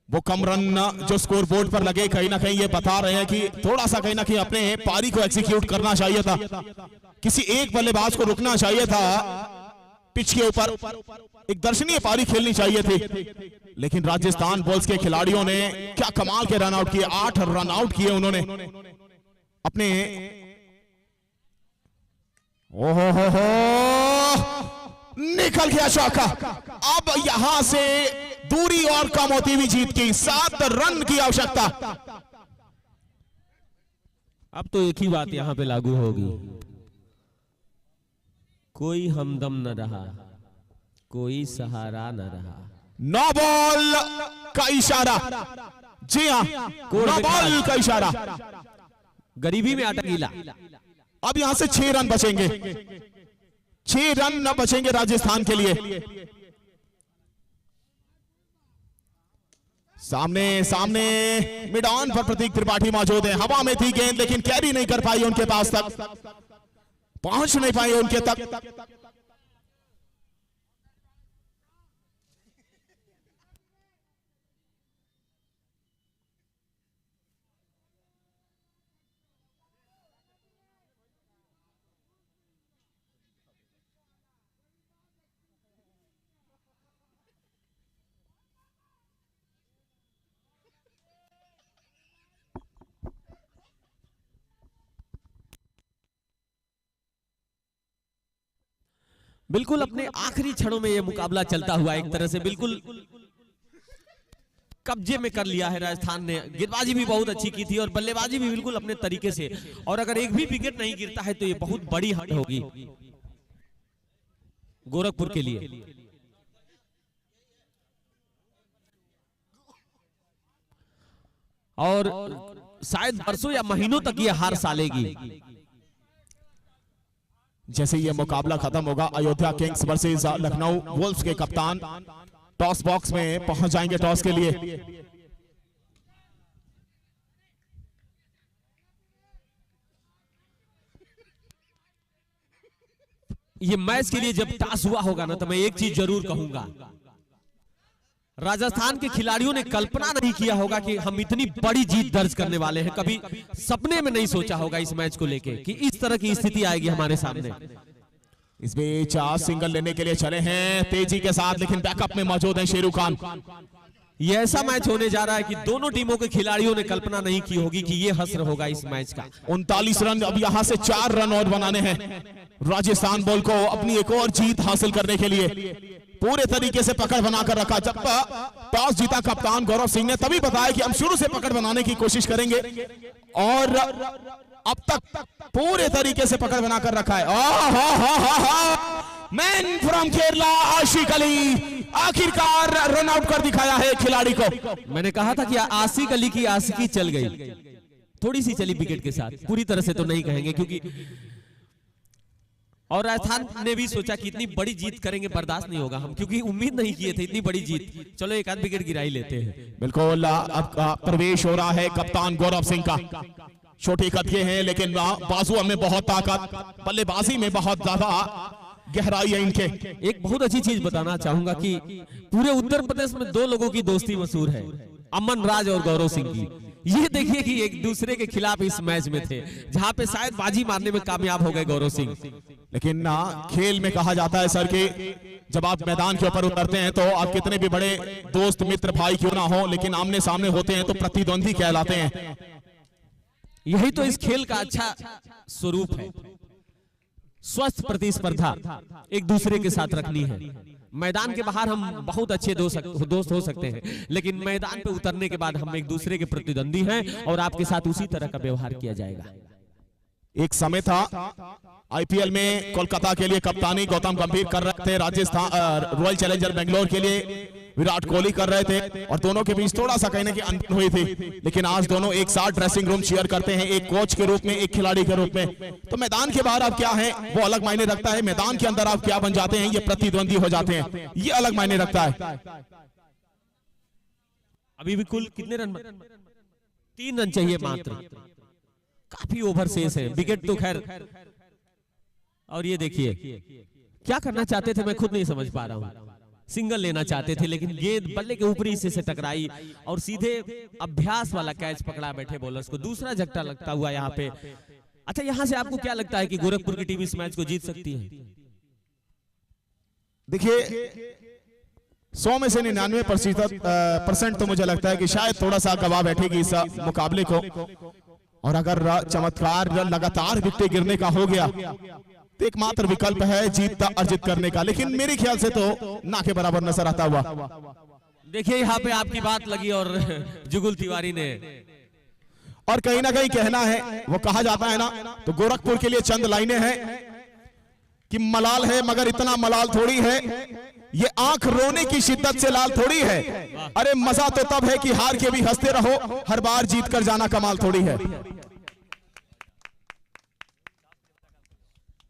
वो कम रन जो स्कोर बोर्ड पर लगे कहीं ना कहीं ये बता रहे हैं कि थोड़ा सा कहीं ना कहीं अपने पारी को एग्जीक्यूट करना चाहिए था, किसी एक बल्लेबाज को रुकना चाहिए था, पिच के ऊपर एक दर्शनीय पारी खेलनी चाहिए थी। लेकिन राजस्थान बॉल्स के खिलाड़ियों ने क्या कमाल के रन आउट किए, 8 रन आउट किए उन्होंने अपने। ओहो हो निकल गया चौका। अब यहां से दूरी और कम होती हुई जीत की 7 रन की आवश्यकता। अब तो एक ही बात यहां पे लागू होगी, कोई हमदम न रहा, कोई सहारा न रहा। नो बॉल का इशारा, जी हाँ नो बॉल का इशारा। गरीबी में अटक गिला। अब यहां से 6 रन बचेंगे, 6 रन न बचेंगे राजस्थान के लिए। सामने सामने मिड ऑन पर प्रतीक त्रिपाठी मौजूद है। हवा में थी गेंद लेकिन कैरी नहीं कर पाई उनके पास तक, पहुंच नहीं पाई उनके तक। बिल्कुल अपने आखिरी क्षणों में यह मुकाबला चलता हुआ एक तरह से बिल्कुल कब्जे में कर लिया है राजस्थान ने। गेंदबाजी भी बहुत अच्छी की थी और बल्लेबाजी भी बिल्कुल अपने तरीके से, और अगर एक भी विकेट नहीं गिरता है तो ये बहुत बड़ी हार होगी गोरखपुर के लिए। और शायद वर्षों या महीनों तक ये हार सालेगी। जैसे ये मुकाबला खत्म होगा, Ayodhya Kings versus Lucknow Wolves के कप्तान टॉस बॉक्स में पहुंच जाएंगे टॉस के लिए। ये मैच के लिए जब टॉस हुआ होगा ना, तो मैं एक चीज जरूर कहूंगा, राजस्थान के खिलाड़ियों ने कल्पना नहीं किया होगा कि हम इतनी बड़ी जीत दर्ज करने वाले हैं। कभी सपने में नहीं सोचा होगा इस मैच को लेके कि इस तरह की स्थिति आएगी हमारे सामने। इस बीच सिंगल लेने के लिए चले हैं तेजी के साथ, लेकिन बैकअप में मौजूद है शेरू खान। ये ऐसा मैच होने जा रहा है कि दोनों टीमों के खिलाड़ियों ने कल्पना नहीं की होगी कि ये हश्र होगा इस मैच का। 39 रन, अब यहां से 4 रन और बनाने हैं राजस्थान बॉल को अपनी एक और जीत हासिल करने के लिए। पूरे तरीके से पकड़ बनाकर रखा। जब टॉस जीता कप्तान गौरव सिंह ने, तभी बताया कि हम शुरू से पकड़ बनाने की कोशिश करेंगे और अब तक पूरे तरीके से पकड़ बनाकर रखा है। मैन फ्रॉम केरला आशिक अली आखिरकार रन आउट कर दिखाया है खिलाड़ी को। मैंने कहा था कि आशिक अली की आशिकी चल गई, थोड़ी सी चली विकेट के साथ, पूरी तरह से तो नहीं कहेंगे क्योंकि, और राजस्थान ने भी सोचा कि इतनी बड़ी जीत करेंगे, बर्दाश्त नहीं होगा हम, क्योंकि उम्मीद नहीं किए थे इतनी बड़ी जीत, चलो एक आध विकेट गिरा ही लेते हैं। बिल्कुल अब प्रवेश हो रहा है कप्तान गौरव सिंह का। छोटे कद के हैं लेकिन बाजुओं में बहुत ताकत, बल्लेबाजी में बहुत ज्यादा गहराई है इनके। एक बहुत अच्छी चीज बताना चाहूंगा कि पूरे उत्तर प्रदेश में दो लोगों की दोस्ती मशहूर है, अमन राज और गौरव सिंह की। ये देखिए कि एक दूसरे के खिलाफ इस मैच में थे, जहां पे शायद बाजी मारने में कामयाब हो गए गौरव सिंह। लेकिन ना खेल में कहा जाता है सर कि जब आप मैदान के ऊपर उतरते हैं तो आप कितने भी बड़े दोस्त मित्र भाई क्यों ना हो, लेकिन आमने सामने होते हैं तो प्रतिद्वंदी कहलाते हैं। यही तो इस खेल का अच्छा स्वरूप है, स्वस्थ प्रतिस्पर्धा एक दूसरे के साथ रखनी है। मैदान के बाहर हम बहुत अच्छे दोस्त हो सकते हैं, लेकिन मैदान पे उतरने के बाद हम एक दूसरे के प्रतिद्वंदी हैं और आपके साथ उसी तरह का व्यवहार किया जाएगा। एक समय था आईपीएल में कोलकाता के लिए कप्तानी गौतम गंभीर कर रहे थे, राजस्थान रॉयल चैलेंजर बेंगलोर के लिए विराट कोहली कर रहे थे, और दोनों के बीच थोड़ा सा कहने की अनबन हुई थी, लेकिन आज दोनों एक साथ ड्रेसिंग रूम शेयर करते हैं, एक कोच के रूप में, एक खिलाड़ी के रूप में। तो मैदान के बाहर आप क्या हैं वो अलग मायने रखता है, मैदान के अंदर आप क्या बन जाते हैं, ये प्रतिद्वंदी हो जाते हैं, ये अलग मायने रखता है। अभी भी कुल कितने रन? 3 रन चाहिए मात्र, काफी ओवर शेष है, विकेट तो खैर। और ये देखिए क्या करना चाहते थे मैं खुद नहीं समझ पा रहा हूं। सिंगल लेना चाहते थे लेकिन गेंद बल्ले के ऊपरी हिस्से से टकराई और सीधे अभ्यास वाला कैच पकड़ा बैठे बॉलर्स को, दूसरा झटका लगता हुआ यहाँ पे। अच्छा, यहां से आपको क्या लगता है कि गोरखपुर की टीम इस मैच को जीत सकती है? देखिए 100 में से 99% तो मुझे लगता है कि शायद थोड़ा सा गवा बैठेगी इस मुकाबले को, और अगर चमत्कार लगातार विकेट गिरने का हो गया तो एकमात्र विकल्प है जीत अर्जित करने का, लेकिन मेरे ख्याल से तो ना के बराबर नजर आता हुआ। देखिए यहाँ पे आपकी बात लगी और जुगुल तिवारी ने, और कहीं ना कहीं कहना है वो कहा जाता है ना, तो गोरखपुर के लिए चंद लाइनें हैं कि मलाल है मगर इतना मलाल थोड़ी है, ये आंख रोने की शिद्दत से लाल थोड़ी है, अरे मजा तो तब है कि हार के भी हंसते रहो, हर बार जीत कर जाना कमाल थोड़ी है।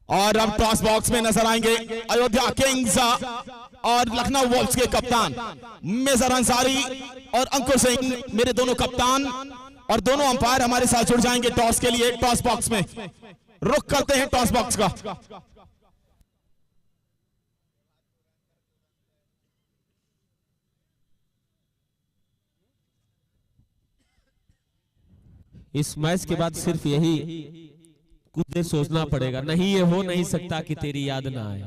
और अब टॉस बॉक्स में नजर आएंगे अयोध्या किंग्स और लखनऊ वॉल्व्स के कप्तान मेजर अंसारी और अंकुर सिंह, मेरे दोनों कप्तान और दोनों अंपायर हमारे साथ जुड़ जाएंगे टॉस के लिए। टॉस बॉक्स में रुख करते हैं टॉस बॉक्स का। इस मैच के बाद सिर्फ यही कुछ देर सोचना पड़ेगा, नहीं ये हो नहीं सकता कि तेरी याद ना आए।